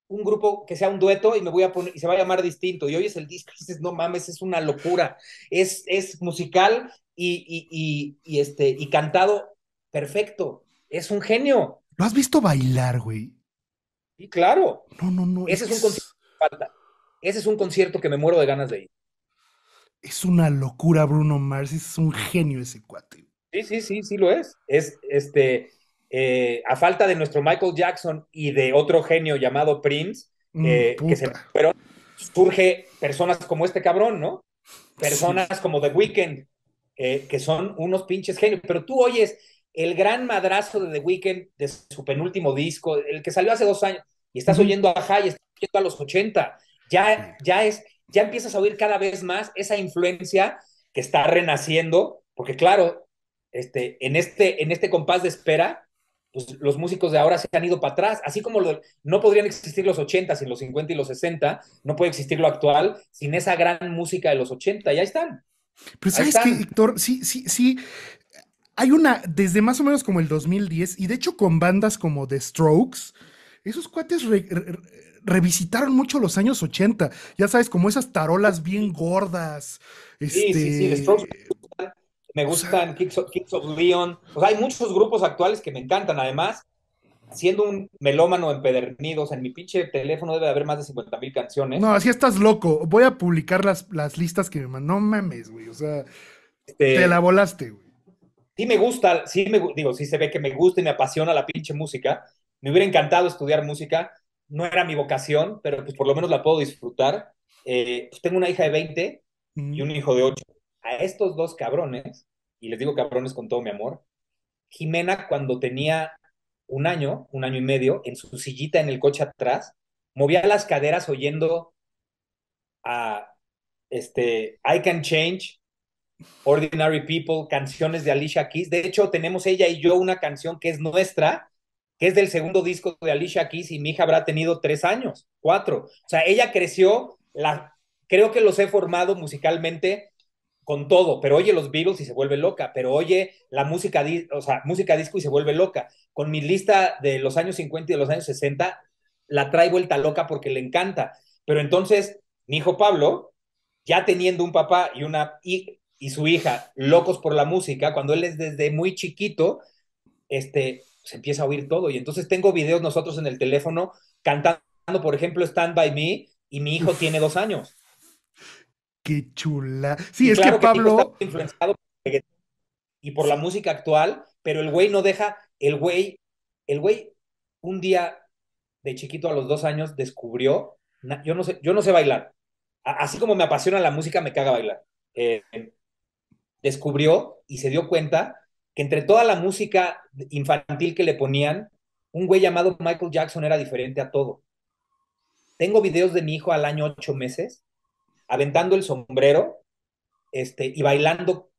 un grupo que sea un dueto y me voy a poner, y se va a llamar distinto, y oyes el disco y dices, no mames, es una locura, es musical y cantado perfecto, es un genio, ¿Lo has visto bailar, güey? y claro, No, no, no, es ese que es un concierto que falta, ese es un concierto que me muero de ganas de ir. es una locura Bruno Mars, es un genio ese cuate. Sí, sí, sí, sí lo es. A falta de nuestro Michael Jackson y de otro genio llamado Prince, que se Puta. fueron, surge personas como este cabrón, ¿no? Sí. Personas como The Weeknd, que son unos pinches genios. Pero tú oyes el gran madrazo de The Weeknd de su penúltimo disco, el que salió hace 2 años, y estás Ujú. oyendo a Jai, estás oyendo a los 80. Sí. Ya empiezas a oír cada vez más esa influencia que está renaciendo, porque claro, en este compás de espera, pues los músicos de ahora se han ido para atrás, así como no podrían existir los 80 sin los 50 y los 60, no puede existir lo actual sin esa gran música de los 80, y Pero ahí ¿sabes qué, están. Héctor? Sí, sí, sí. Hay una, desde más o menos como el 2010, y de hecho con bandas como The Strokes, esos cuates revisitaron mucho los años 80. Ya sabes, como esas tarolas bien gordas. Sí, sí, sí, The Strokes me O sea, gustan, Kings of Leon, o sea, hay muchos grupos actuales que me encantan, además, siendo un melómano empedernido, o sea, en mi pinche teléfono debe de haber más de 50,000 no, canciones. así estás loco. Voy a publicar las listas que me mandó. No mames, güey. O sea, te la Este, volaste, güey. sí me gusta, digo, sí se ve que me gusta y me apasiona la pinche música. Me hubiera encantado estudiar música, no era mi vocación, pero pues por lo menos la puedo disfrutar. Pues tengo una hija de 20 y Mm. un hijo de 8. A estos dos cabrones, y les digo cabrones con todo mi amor, Jimena cuando tenía un año y medio, en su sillita en el coche atrás, movía las caderas oyendo a I Can Change, Ordinary People, canciones de Alicia Keys. De hecho, tenemos ella y yo una canción que es nuestra, que es del segundo disco de Alicia Keys y mi hija habrá tenido 3 años, 4. O sea, ella creció, creo que los he formado musicalmente con todo, pero oye los Beatles y se vuelve loca, pero oye la música, o sea, música disco y se vuelve loca. Con mi lista de los años 50 y de los años 60, la trae vuelta loca porque le encanta. Pero entonces, mi hijo Pablo, ya teniendo un papá y su hija locos por la música, cuando él es desde muy chiquito, se empieza a oír todo. Y entonces tengo videos nosotros en el teléfono cantando, por ejemplo, Stand By Me, y mi hijo tiene Uf, 2 años. qué chula. Sí, Y es que claro que mi hijo está Pablo, influenciado y por la sí, música actual, pero el güey no deja, el güey un día de chiquito a los 2 años descubrió, yo no sé bailar, así como me apasiona la música, me caga bailar. Eh, Descubrió y se dio cuenta que entre toda la música infantil que le ponían, un güey llamado Michael Jackson era diferente a todo. Tengo videos de mi hijo al año 8 meses, aventando el sombrero, y bailando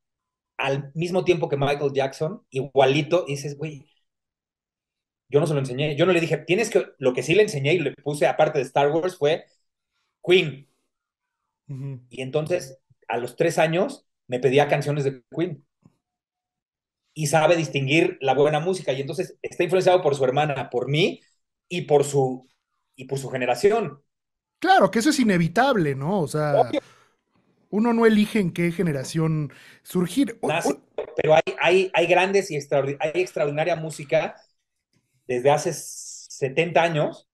al mismo tiempo que Michael Jackson, igualito, y dices, güey, yo no se lo enseñé, yo no le dije, lo que sí le enseñé y le puse aparte de Star Wars fue Queen. ujú, Y entonces, a los 3 años, me pedía canciones de Queen y sabe distinguir la buena música y entonces está influenciado por su hermana, por mí y por su, y por su generación. Claro, que eso es inevitable, ¿no? O sea, Obvio, uno no elige en qué generación surgir. nace, pero hay grandes y hay extraordinaria música desde hace 70 años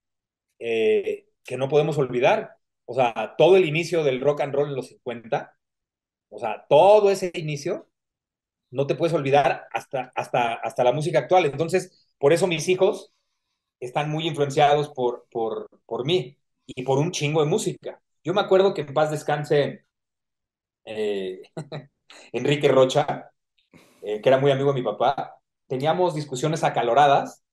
que no podemos olvidar. O sea, todo el inicio del rock and roll en los 50, o sea, todo ese inicio, no te puedes olvidar hasta la música actual. Entonces, por eso mis hijos están muy influenciados por mí y por un chingo de música. Yo me acuerdo que en paz descanse eh, Enrique Rocha, que era muy amigo de mi papá, teníamos discusiones acaloradas.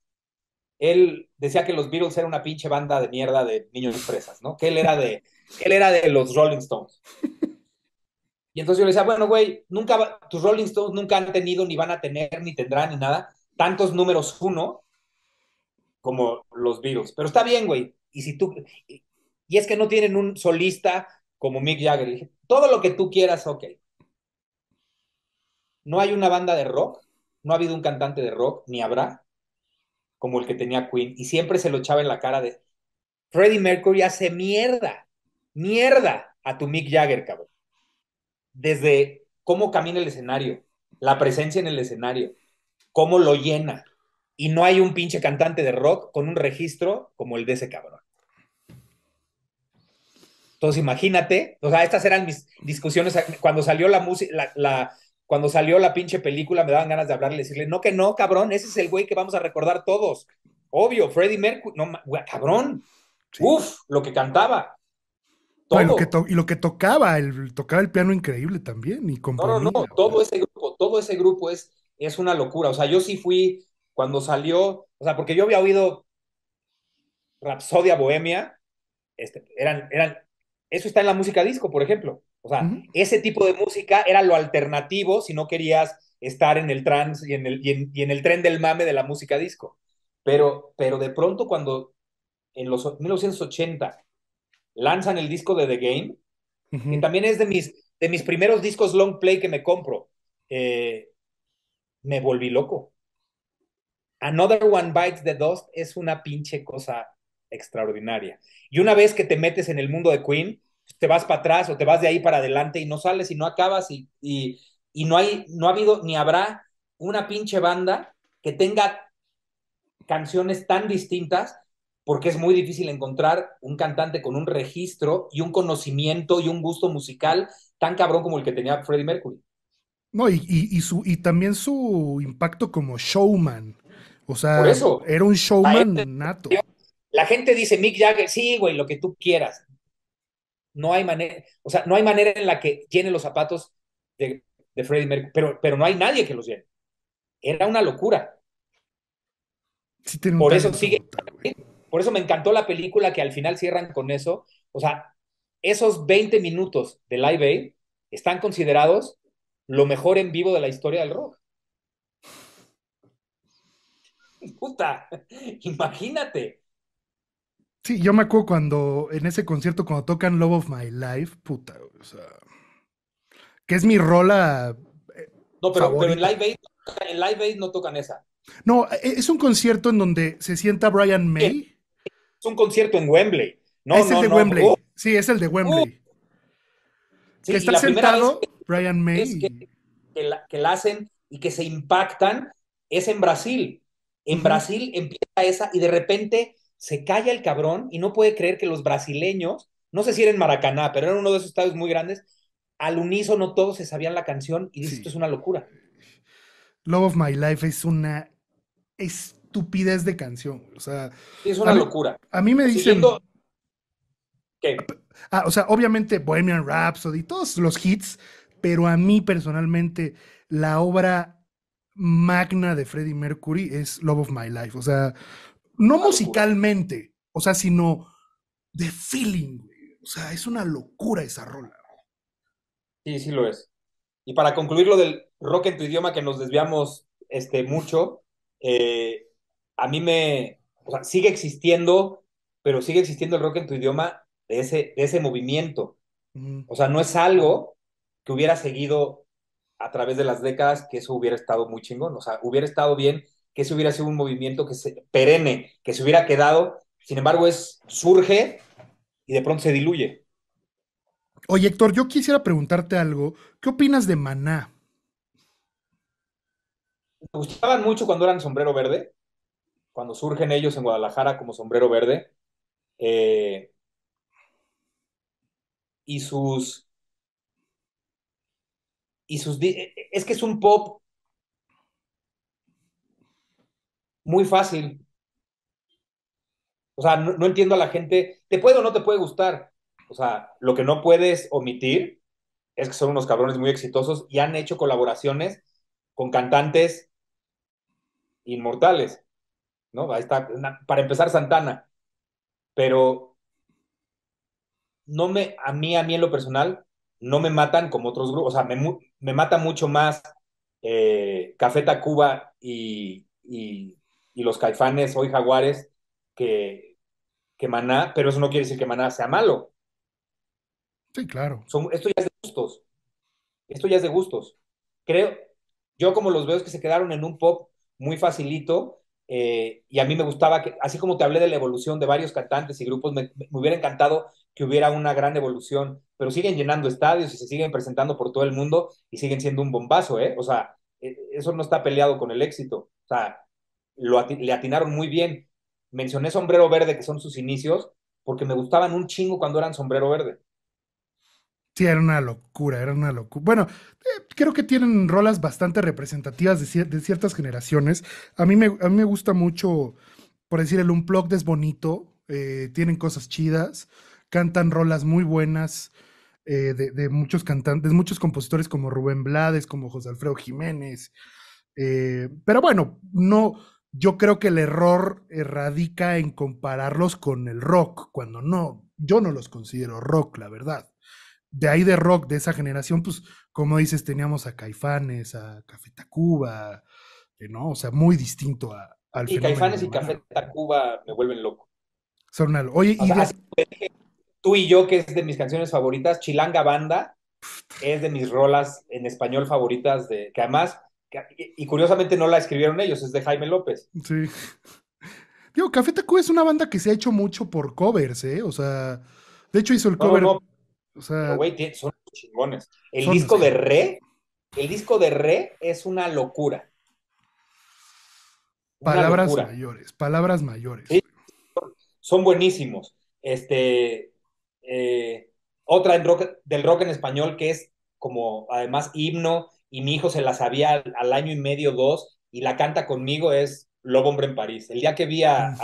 Él decía que los Beatles era una pinche banda de mierda de niños fresas, ¿no? Que él era de los Rolling Stones. Y entonces yo le decía, bueno, güey, tus Rolling Stones nunca han tenido, ni van a tener, ni tendrán, ni nada, tantos números uno como los Beatles. Pero está bien, güey. Y es que no tienen un solista como Mick Jagger. Le dije, todo lo que tú quieras, ok. No hay una banda de rock, no ha habido un cantante de rock, ni habrá, como el que tenía Queen. Y siempre se lo echaba en la cara de, Freddie Mercury hace mierda a tu Mick Jagger, cabrón. Desde cómo camina el escenario, la presencia en el escenario, cómo lo llena. Y no hay un pinche cantante de rock con un registro como el de ese cabrón. Entonces, imagínate, o sea, estas eran mis discusiones cuando salió la música, cuando salió la pinche película, me daban ganas de hablarle y decirle, no, que no, cabrón, ese es el güey que vamos a recordar todos. Obvio, Freddie Mercury, no, cabrón, Sí. uf, lo que cantaba, No, todo. y lo que tocaba, tocaba el piano increíble también y No, no, no, componía. O sea, todo ese grupo es una locura. O sea, yo sí fui cuando salió, o sea, porque yo había oído Rapsodia Bohemia, eso está en la música disco, por ejemplo. O sea, ujú. ese tipo de música era lo alternativo si no querías estar en el trance y en el tren del mame de la música disco. Pero de pronto cuando en los 1980 lanzan el disco de The Game, que Ujú. también es de mis primeros discos long play que me compro, eh, me volví loco. Another One Bites the Dust es una pinche cosa extraordinaria. Y una vez que te metes en el mundo de Queen, te vas para atrás o te vas de ahí para adelante y no sales y no acabas y no ha habido ni habrá una pinche banda que tenga canciones tan distintas porque es muy difícil encontrar un cantante con un registro y un conocimiento y un gusto musical tan cabrón como el que tenía Freddie Mercury. No, y también su impacto como showman. O Por sea, eso, era un showman nato. la gente dice Mick Jagger, sí, güey, lo que tú quieras. No hay manera, o sea, no hay manera en la que llene los zapatos de Freddie Mercury, pero no hay nadie que los llene. Era una locura. Sí tiene un Por eso talento sigue, brutal, güey. por eso me encantó la película que al final cierran con eso. O sea, esos 20 minutos de Live Aid están considerados lo mejor en vivo de la historia del rock. Puta, imagínate. Sí, yo me acuerdo cuando, en ese concierto, cuando tocan Love of My Life, puta, o sea, que es mi rola No, pero en favorita. Live Aid, en Live Aid no tocan esa. No, es un concierto en donde se sienta Brian Es May. un concierto en Wembley. No, Es el no, de no. Wembley. Sí, es el de Uh, Wembley. sí, Que y está la primera vez sentado Brian es que, May. que la hacen y que se impactan es en Brasil. En Ujú. Brasil empieza esa y de repente se calla el cabrón y no puede creer que los brasileños, no sé si era en Maracaná, pero era uno de esos estadios muy grandes, al unísono todos se sabían la canción y dice, esto Sí. es una locura. Love of My Life es una estupidez de canción. O sea, Sí, es a una mí, locura. a mí me Siguiendo, dicen, ¿qué? o sea, obviamente Bohemian Rhapsody, todos los hits, pero a mí personalmente la obra magna de Freddie Mercury es Love of My Life. O sea, no Una locura. musicalmente, o sea, sino de feeling, güey. O sea, es una locura esa rola. Sí, sí lo es. Y para concluir lo del rock en tu idioma, que nos desviamos mucho, eh, a mí o sea, sigue existiendo, pero sigue existiendo el rock en tu idioma de ese movimiento. Ujú. O sea, no es algo que hubiera seguido a través de las décadas que eso hubiera estado muy chingón. O sea, hubiera estado bien que ese hubiera sido un movimiento perenne, que se hubiera quedado. Sin embargo, surge y de pronto se diluye. Oye, Héctor, yo quisiera preguntarte algo. ¿Qué opinas de Maná? Me gustaban mucho cuando eran Sombrero Verde, cuando surgen ellos en Guadalajara como Sombrero Verde, eh, y sus, es que es un pop muy fácil. O sea, no entiendo a la gente, te puede o no te puede gustar. O sea, lo que no puedes omitir es que son unos cabrones muy exitosos y han hecho colaboraciones con cantantes inmortales, ¿no? Ahí está, para empezar Santana, pero a mí en lo personal, no me matan como otros grupos, o sea, me mata mucho más Café Tacuba y los Caifanes, Hoy Jaguares, que, que Maná, pero eso no quiere decir que Maná sea malo. Sí, claro. Esto ya es de gustos. Esto ya es de gustos. Creo, yo como los veo es que se quedaron en un pop muy facilito, y a mí me gustaba que, así como te hablé de la evolución de varios cantantes y grupos, me hubiera encantado que hubiera una gran evolución, pero siguen llenando estadios y se siguen presentando por todo el mundo y siguen siendo un bombazo, ¿eh? O sea, eso no está peleado con el éxito. O sea, le atinaron muy bien. Mencioné Sombrero Verde, que son sus inicios, porque me gustaban un chingo cuando eran Sombrero Verde. Sí, era una locura, era una locura. Bueno, creo que tienen rolas bastante representativas de ciertas generaciones. A mí me gusta mucho, por decir, el Unplugged es bonito, tienen cosas chidas, cantan rolas muy buenas de muchos cantantes, muchos compositores como Rubén Blades, como José Alfredo Jiménez. Pero bueno, no, yo creo que el error radica en compararlos con el rock, cuando no, yo no los considero rock, la verdad. De ahí de rock de esa generación, pues, como dices, teníamos a Caifanes, a Café Tacuba, ¿no? O sea, muy distinto al Y fenómeno Caifanes de y Maná. Café Tacuba me vuelven loco. Son oye, O y sea, de, así tú y yo, que es de mis canciones favoritas, Chilanga Banda es de mis rolas en español favoritas, que además, y curiosamente no la escribieron ellos, es de Jaime López. sí. Digo, Café Tacuba es una banda que se ha hecho mucho por covers, ¿eh? O sea, de hecho hizo el No, no, cover, no, o pero sea, güey, son chingones. son unos genios. El disco de Re es una Palabras locura. mayores, palabras mayores. Sí, son buenísimos. Eh, Otra del rock en español que es como además himno y mi hijo se la sabía al año y medio, dos, y la canta conmigo es Lobo Hombre en París. El día que Mm.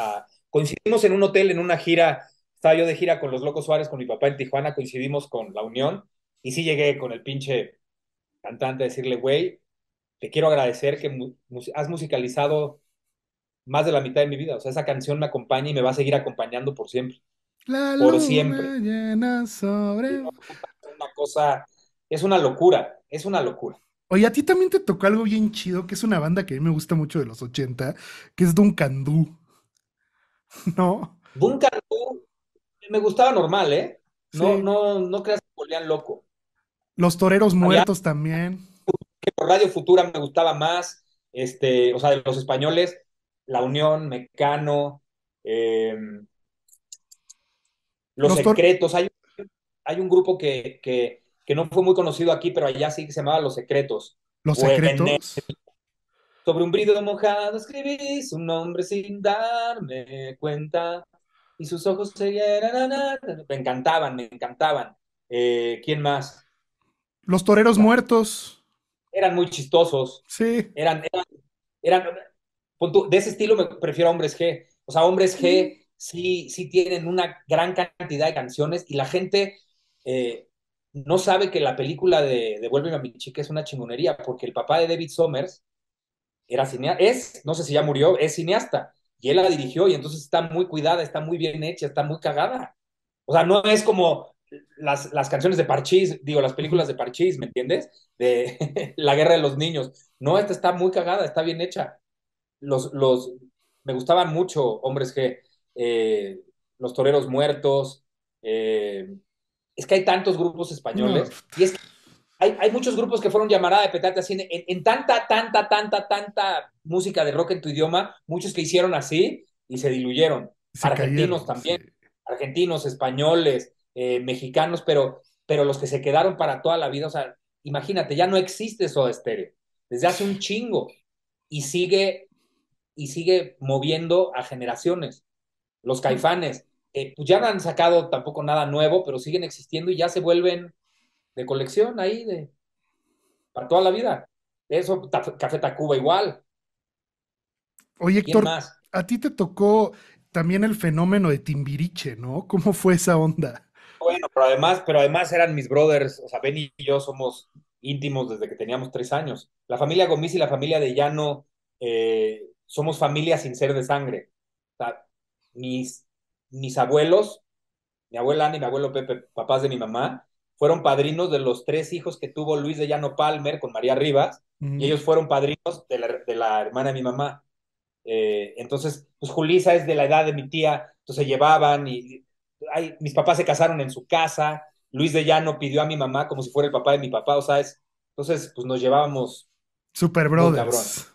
coincidimos en un hotel, en una gira, estaba yo de gira con los Locos Suárez, con mi papá en Tijuana, coincidimos con La Unión, y sí llegué con el pinche cantante a decirle, güey, te quiero agradecer que has musicalizado más de la mitad de mi vida. O sea, esa canción me acompaña y me va a seguir acompañando por siempre. La Por siempre. luna llena Y sobre... no, es una cosa, es una locura, es una locura. Oye, a ti también te tocó algo bien chido, que es una banda que a mí me gusta mucho de los 80, que es Duncan Du, ¿no? Duncan me gustaba normal, ¿eh? No, Sí. no, no creas que me volvían loco. Los Toreros Había Muertos también. que por Radio Futura me gustaba más, o sea, de los españoles, La Unión, Mecano, eh, Los Los tor Secretos. Hay un grupo que no fue muy conocido aquí, pero allá sí que se llamaba Los Secretos. Los Bueno, Secretos. sobre un brillo mojado escribí su nombre sin darme cuenta y sus ojos seguían. Me encantaban, me encantaban. ¿Quién más? Los Toreros Muertos. Eran muy chistosos. Sí. Eran, eran, eran de ese estilo me prefiero a Hombres G. O sea, Hombres Mm. G sí tienen una gran cantidad de canciones y la gente no sabe que la película de Devuélveme a mi chica es una chingonería porque el papá de David Somers era cineasta, no sé si ya murió, es cineasta, y él la dirigió, y entonces está muy cuidada, está muy bien hecha, está muy cagada. O sea, no es como las canciones de Parchís, digo, las películas de Parchís, ¿me entiendes? De La Guerra de los Niños. No, esta está muy cagada, está bien hecha. Me gustaban mucho Hombres G, eh, Los Toreros Muertos, es que hay tantos grupos No, españoles, y es que hay muchos grupos que fueron llamada de petate así, en tanta música de rock en tu idioma, muchos que hicieron así y se diluyeron. Se Argentinos cayeron, sí. también, argentinos, españoles, mexicanos, pero los que se quedaron para toda la vida, o sea, imagínate, ya no existe Soda Stereo desde hace un chingo y sigue moviendo a generaciones. Los Caifanes, pues ya no han sacado tampoco nada nuevo, pero siguen existiendo y ya se vuelven de colección ahí, para toda la vida. Eso, Café Tacuba igual. Oye, ¿Quién Héctor, más? a ti te tocó también el fenómeno de Timbiriche, ¿no? ¿Cómo fue esa onda? Bueno, pero además eran mis brothers, o sea, Benny y yo somos íntimos desde que teníamos 3 años. La familia Gomis y la familia de Llano somos familia sin ser de sangre. O sea, mis, mis abuelos, mi abuela Ana y mi abuelo Pepe, papás de mi mamá, fueron padrinos de los 3 hijos que tuvo Luis de Llano Palmer con María Rivas, y Mm, ellos fueron padrinos de la hermana de mi mamá. Entonces, pues Julisa es de la edad de mi tía, entonces se llevaban mis papás se casaron en su casa, Luis de Llano pidió a mi mamá como si fuera el papá de mi papá, o sea, entonces pues nos llevábamos Super muy cabrón. Brothers.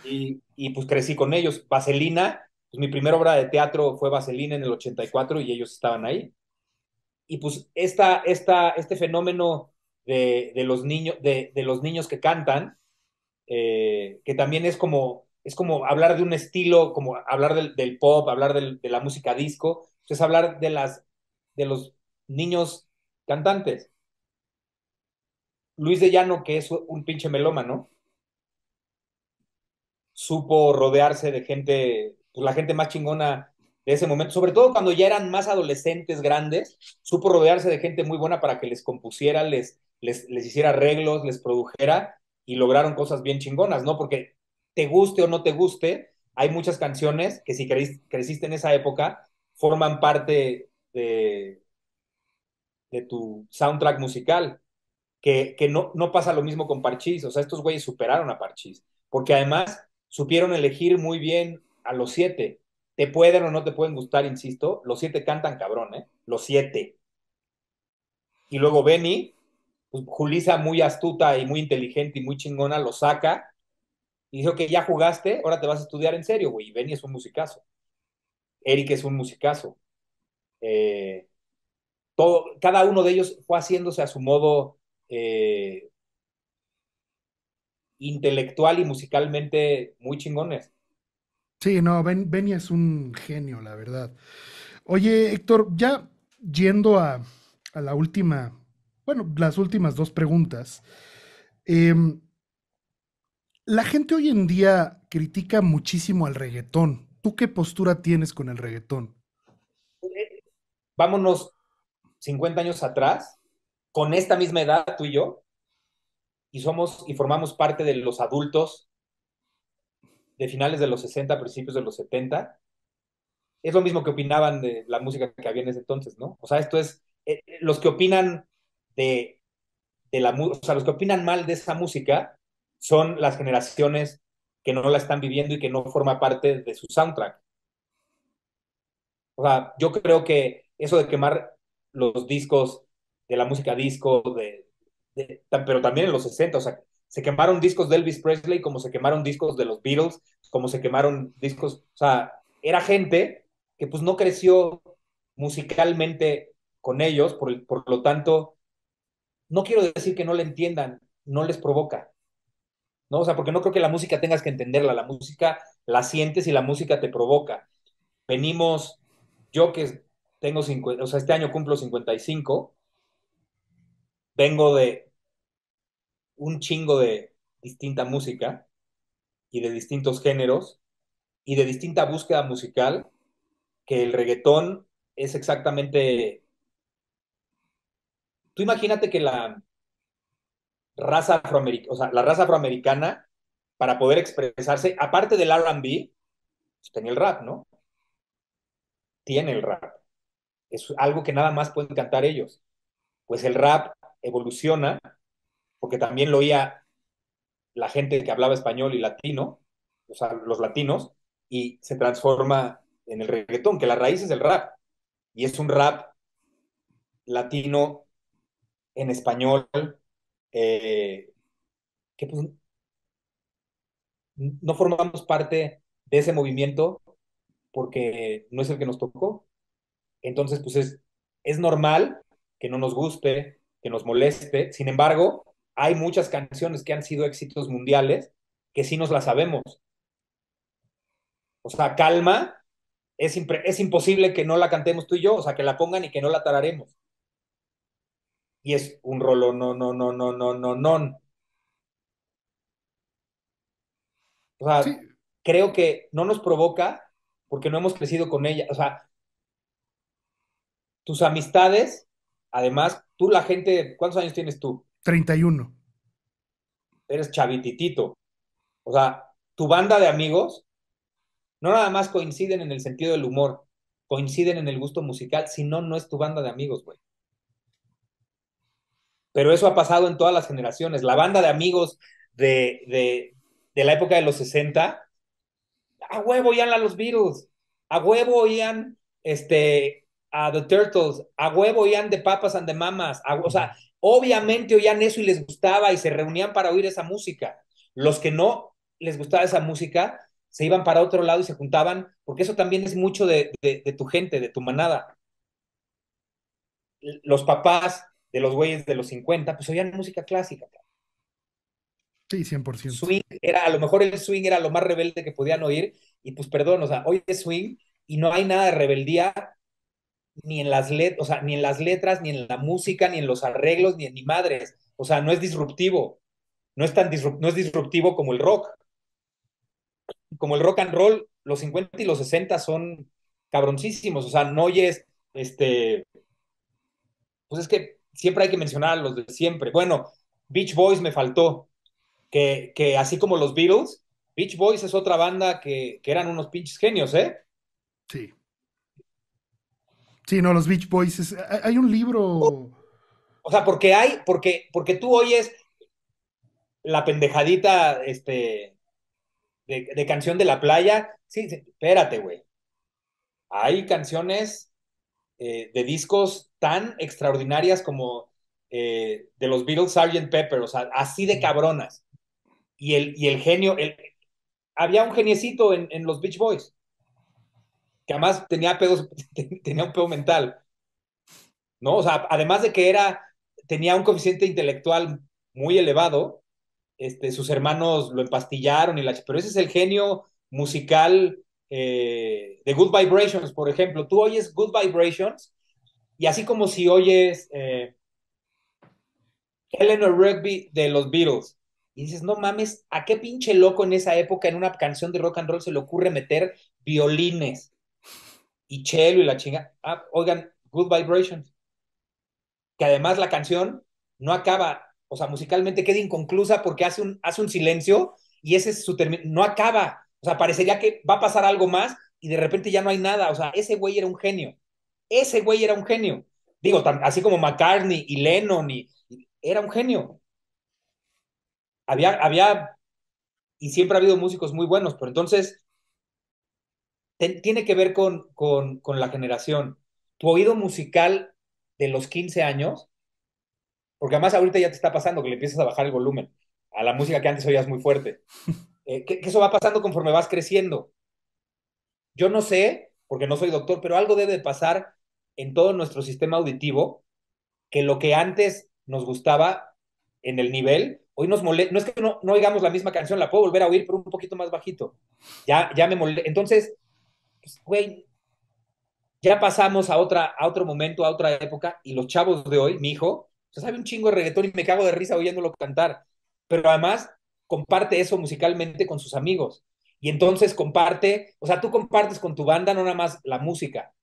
Y pues crecí con ellos. Vaselina, pues mi primera obra de teatro fue Vaselina en el 84 y ellos estaban ahí. Y pues este fenómeno de los niños, de los niños que cantan, que también es como hablar de un estilo, como hablar del pop, hablar de la música disco, pues es hablar de los niños cantantes. Luis de Llano, que es un pinche melómano, supo rodearse de gente, pues la gente más chingona de ese momento, sobre todo cuando ya eran más adolescentes grandes, supo rodearse de gente muy buena para que les compusiera, les hiciera arreglos, les produjera y lograron cosas bien chingonas, ¿no? Porque te guste o no te guste, hay muchas canciones que si creciste en esa época, forman parte de tu soundtrack musical, que no pasa lo mismo con Parchís, o sea, estos güeyes superaron a Parchís, porque además supieron elegir muy bien a los 7. Te pueden o no te pueden gustar, insisto, los 7 cantan cabrón, ¿eh? Los 7. Y luego Benny, pues Julisa muy astuta y muy inteligente y muy chingona, lo saca y dice, ok, ya jugaste, ahora te vas a estudiar en serio, güey. Y Benny es un musicazo. Eric es un musicazo. Eh, cada uno de ellos fue haciéndose a su modo intelectual y musicalmente muy chingones. Sí, no, Benny es un genio, la verdad. Oye, Héctor, ya yendo a la última, bueno, las últimas dos preguntas. em, la gente hoy en día critica muchísimo al reggaetón. ¿Tú qué postura tienes con el reggaetón? Vámonos 50 años atrás, con esta misma edad, tú y yo, y formamos parte de los adultos de finales de los 60, principios de los 70. Es lo mismo que opinaban de la música que había en ese entonces, ¿no? O sea, esto es, los que opinan o sea, los que opinan mal de esa música son las generaciones que no la están viviendo y que no forma parte de su soundtrack. O sea, yo creo que eso de quemar los discos de la música disco, pero también en los 60, o sea, se quemaron discos de Elvis Presley como se quemaron discos de los Beatles, como se quemaron discos, o sea, era gente que pues no creció musicalmente con ellos, por lo tanto, no quiero decir que no le entiendan, no les provoca, ¿no? O sea, porque no creo que la música tengas que entenderla, la música la sientes y la música te provoca. Venimos, yo que tengo 50, o sea, este año cumplo 55, vengo de un chingo de distinta música y de distintos géneros y de distinta búsqueda musical, que el reggaetón es exactamente, tú imagínate que o sea, la raza afroamericana, para poder expresarse, aparte del R&B, pues tenía el rap, ¿no? Tiene el rap. Es algo que nada más pueden cantar ellos. Pues el rap evoluciona, porque también lo oía la gente que hablaba español y latino, o sea, los latinos, y se transforma en el reggaetón, que la raíz es el rap, y es un rap latino en español, eh, que pues no formamos parte de ese movimiento porque no es el que nos tocó. Entonces, pues es normal que no nos guste, que nos moleste. Sin embargo, hay muchas canciones que han sido éxitos mundiales que sí nos las sabemos. O sea, Calma, es imposible que no la cantemos tú y yo, o sea, que la pongan y que no la tararemos. Y es un rolo, no, no, no, no, no, no, no. O Sí, sea, creo que no nos provoca porque no hemos crecido con ella. O sea, tus amistades, además, tú la gente, ¿cuántos años tienes tú? 31. Eres chavititito. O sea, tu banda de amigos no nada más coinciden en el sentido del humor, coinciden en el gusto musical, si no, no es tu banda de amigos, güey. Pero eso ha pasado en todas las generaciones. La banda de amigos de, de, de la época de los 60, a huevo oían a los Beatles, a huevo oían a The Turtles, a huevo oían The Papas and the Mamas, o sea, obviamente oían eso y les gustaba y se reunían para oír esa música. Los que no les gustaba esa música se iban para otro lado y se juntaban, porque eso también es mucho de tu gente, de tu manada. Los papás de los güeyes de los 50 pues oían música clásica. Sí, 100%. Swing era, a lo mejor el swing era lo más rebelde que podían oír, y pues perdón, o sea, hoy es swing y no hay nada de rebeldía ni en las letras, o sea, ni en las letras, ni en la música, ni en los arreglos, ni en ni madres. O sea, no es disruptivo, no es disruptivo como el rock and roll, los 50 y los 60 son cabroncísimos, o sea, no oyes, pues es que siempre hay que mencionar a los de siempre. Bueno, Beach Boys me faltó, que así como los Beatles, Beach Boys es otra banda que eran unos pinches genios, ¿eh? Sí. Sí, no, los Beach Boys. Hay un libro. O sea, porque tú oyes la pendejadita, de canción de la playa. Sí, sí, espérate, güey. Hay canciones de discos tan extraordinarias como de los Beatles, Sgt. Pepper, o sea, así de cabronas. Y el genio, había un geniecito en los Beach Boys, que además tenía pedos, tenía un pedo mental, ¿no? O sea, además de que tenía un coeficiente intelectual muy elevado, sus hermanos lo empastillaron pero ese es el genio musical de Good Vibrations, por ejemplo. Tú oyes Good Vibrations y así como si oyes Eleanor Rugby de los Beatles y dices, no mames, ¿a qué pinche loco en esa época en una canción de rock and roll se le ocurre meter violines y cello y la chinga? Ah, oigan, Good Vibrations, que además la canción no acaba, o sea, musicalmente queda inconclusa porque hace un silencio y ese es su término, no acaba, o sea, parecería que va a pasar algo más y de repente ya no hay nada, o sea, ese güey era un genio, ese güey era un genio, digo, así como McCartney y Lennon, era un genio, había, y siempre ha habido músicos muy buenos, pero entonces tiene que ver con la generación. Tu oído musical de los 15 años, porque además ahorita ya te está pasando que le empiezas a bajar el volumen a la música que antes oías muy fuerte. Que eso va pasando conforme vas creciendo. Yo no sé, porque no soy doctor, pero algo debe de pasar en todo nuestro sistema auditivo, que lo que antes nos gustaba en el nivel, hoy nos molesta. No es que no oigamos la misma canción, la puedo volver a oír, pero un poquito más bajito. Ya me molesta. Entonces, pues, güey, ya pasamos a otro momento, a otra época, y los chavos de hoy, mi hijo, o sea, sabe un chingo de reggaetón y me cago de risa oyéndolo cantar, pero además comparte eso musicalmente con sus amigos. Y entonces comparte, o sea, tú compartes con tu banda no nada más la música,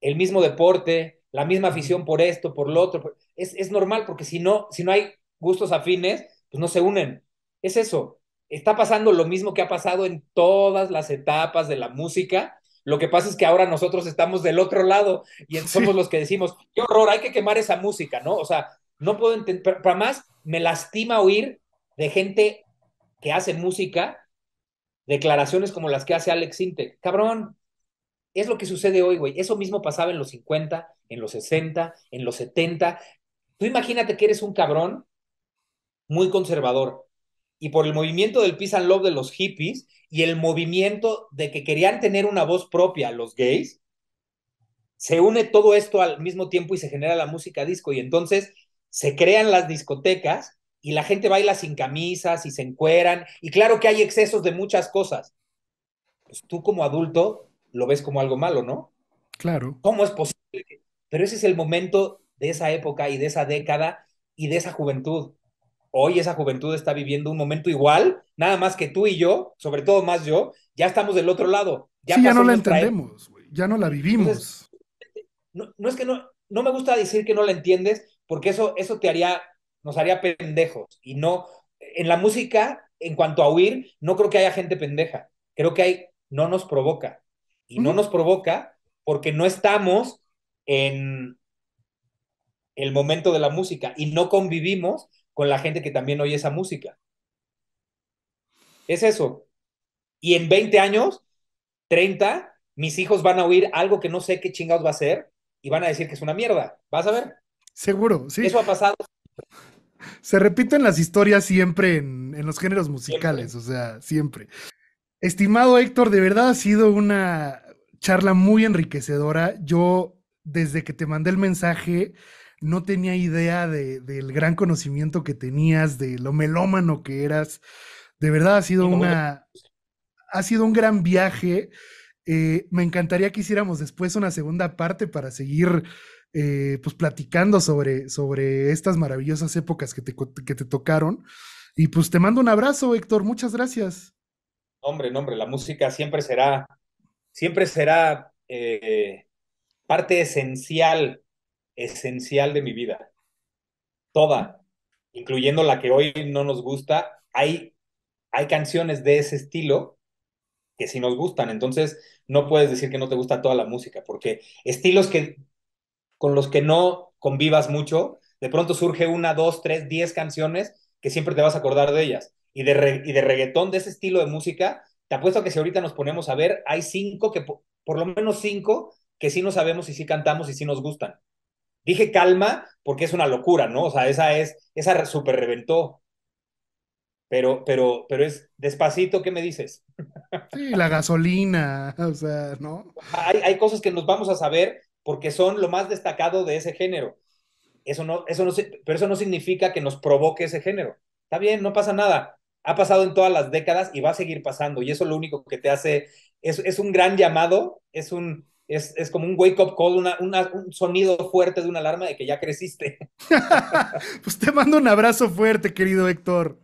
el mismo deporte, la misma afición por esto, por lo otro. Es normal, porque si no hay gustos afines, pues no se unen. Es eso. Está pasando lo mismo que ha pasado en todas las etapas de la música. Lo que pasa es que ahora nosotros estamos del otro lado y somos Sí. los que decimos, qué horror, hay que quemar esa música, ¿no? O sea, no puedo entender, pero además me lastima oír de gente que hace música declaraciones como las que hace Alex Sintek. Cabrón, es lo que sucede hoy, güey. Eso mismo pasaba en los 50, en los 60, en los 70. Tú imagínate que eres un cabrón muy conservador. Y por el movimiento del peace and love de los hippies y el movimiento de que querían tener una voz propia los gays, se une todo esto al mismo tiempo y se genera la música disco. Y entonces se crean las discotecas y la gente baila sin camisas y se encueran. Y claro que hay excesos de muchas cosas. Pues tú como adulto lo ves como algo malo, ¿no? Claro. ¿Cómo es posible? Pero ese es el momento de esa época y de esa década y de esa juventud. Hoy esa juventud está viviendo un momento igual, nada más que tú y yo, sobre todo más yo, ya estamos del otro lado, ya Sí, ya no pasó la nuestra época. entendemos, güey. Ya no la Entonces, vivimos. no es que no me gusta decir que no la entiendes, porque eso nos haría pendejos. Y no, en la música, en cuanto a oír, no creo que haya gente pendeja. Creo que no nos provoca. Y no Ujú. nos provoca porque no estamos en el momento de la música y no convivimos con la gente que también oye esa música. Es eso. Y en 20 años, 30, mis hijos van a oír algo que no sé qué chingados va a ser y van a decir que es una mierda. ¿Vas a ver? Seguro, sí. Eso ha pasado Se repiten las historias siempre en los géneros musicales, siempre. o sea, siempre. Estimado Héctor, de verdad ha sido una charla muy enriquecedora. Yo, desde que te mandé el mensaje, no tenía idea del gran conocimiento que tenías, de lo melómano que eras. De verdad Y me gusta. ha sido un gran viaje. Me encantaría que hiciéramos después una segunda parte para seguir pues platicando sobre estas maravillosas épocas que te tocaron. Y pues te mando un abrazo, Héctor. Muchas gracias. Hombre, no, hombre, la música siempre será parte esencial de mi vida. Toda, incluyendo la que hoy no nos gusta. Hay canciones de ese estilo que sí nos gustan. Entonces, no puedes decir que no te gusta toda la música, porque estilos con los que no convivas mucho, de pronto surge una, dos, tres, 10 canciones que siempre te vas a acordar de ellas. Y de reggaetón, de ese estilo de música, te apuesto a que si ahorita nos ponemos a ver, hay cinco por lo menos cinco, que sí no sabemos y sí cantamos y sí nos gustan. Dije calma porque es una locura, ¿no? O sea, esa super reventó, pero es despacito, ¿qué me dices? Sí, la gasolina, o sea, ¿no? Hay cosas que nos vamos a saber porque son lo más destacado de ese género. Pero eso no significa que nos provoque ese género. Está bien, no pasa nada. Ha pasado en todas las décadas y va a seguir pasando. Y eso lo único que te hace es un gran llamado, es como un wake up call, un sonido fuerte de una alarma de que ya creciste. Pues te mando un abrazo fuerte, querido Héctor.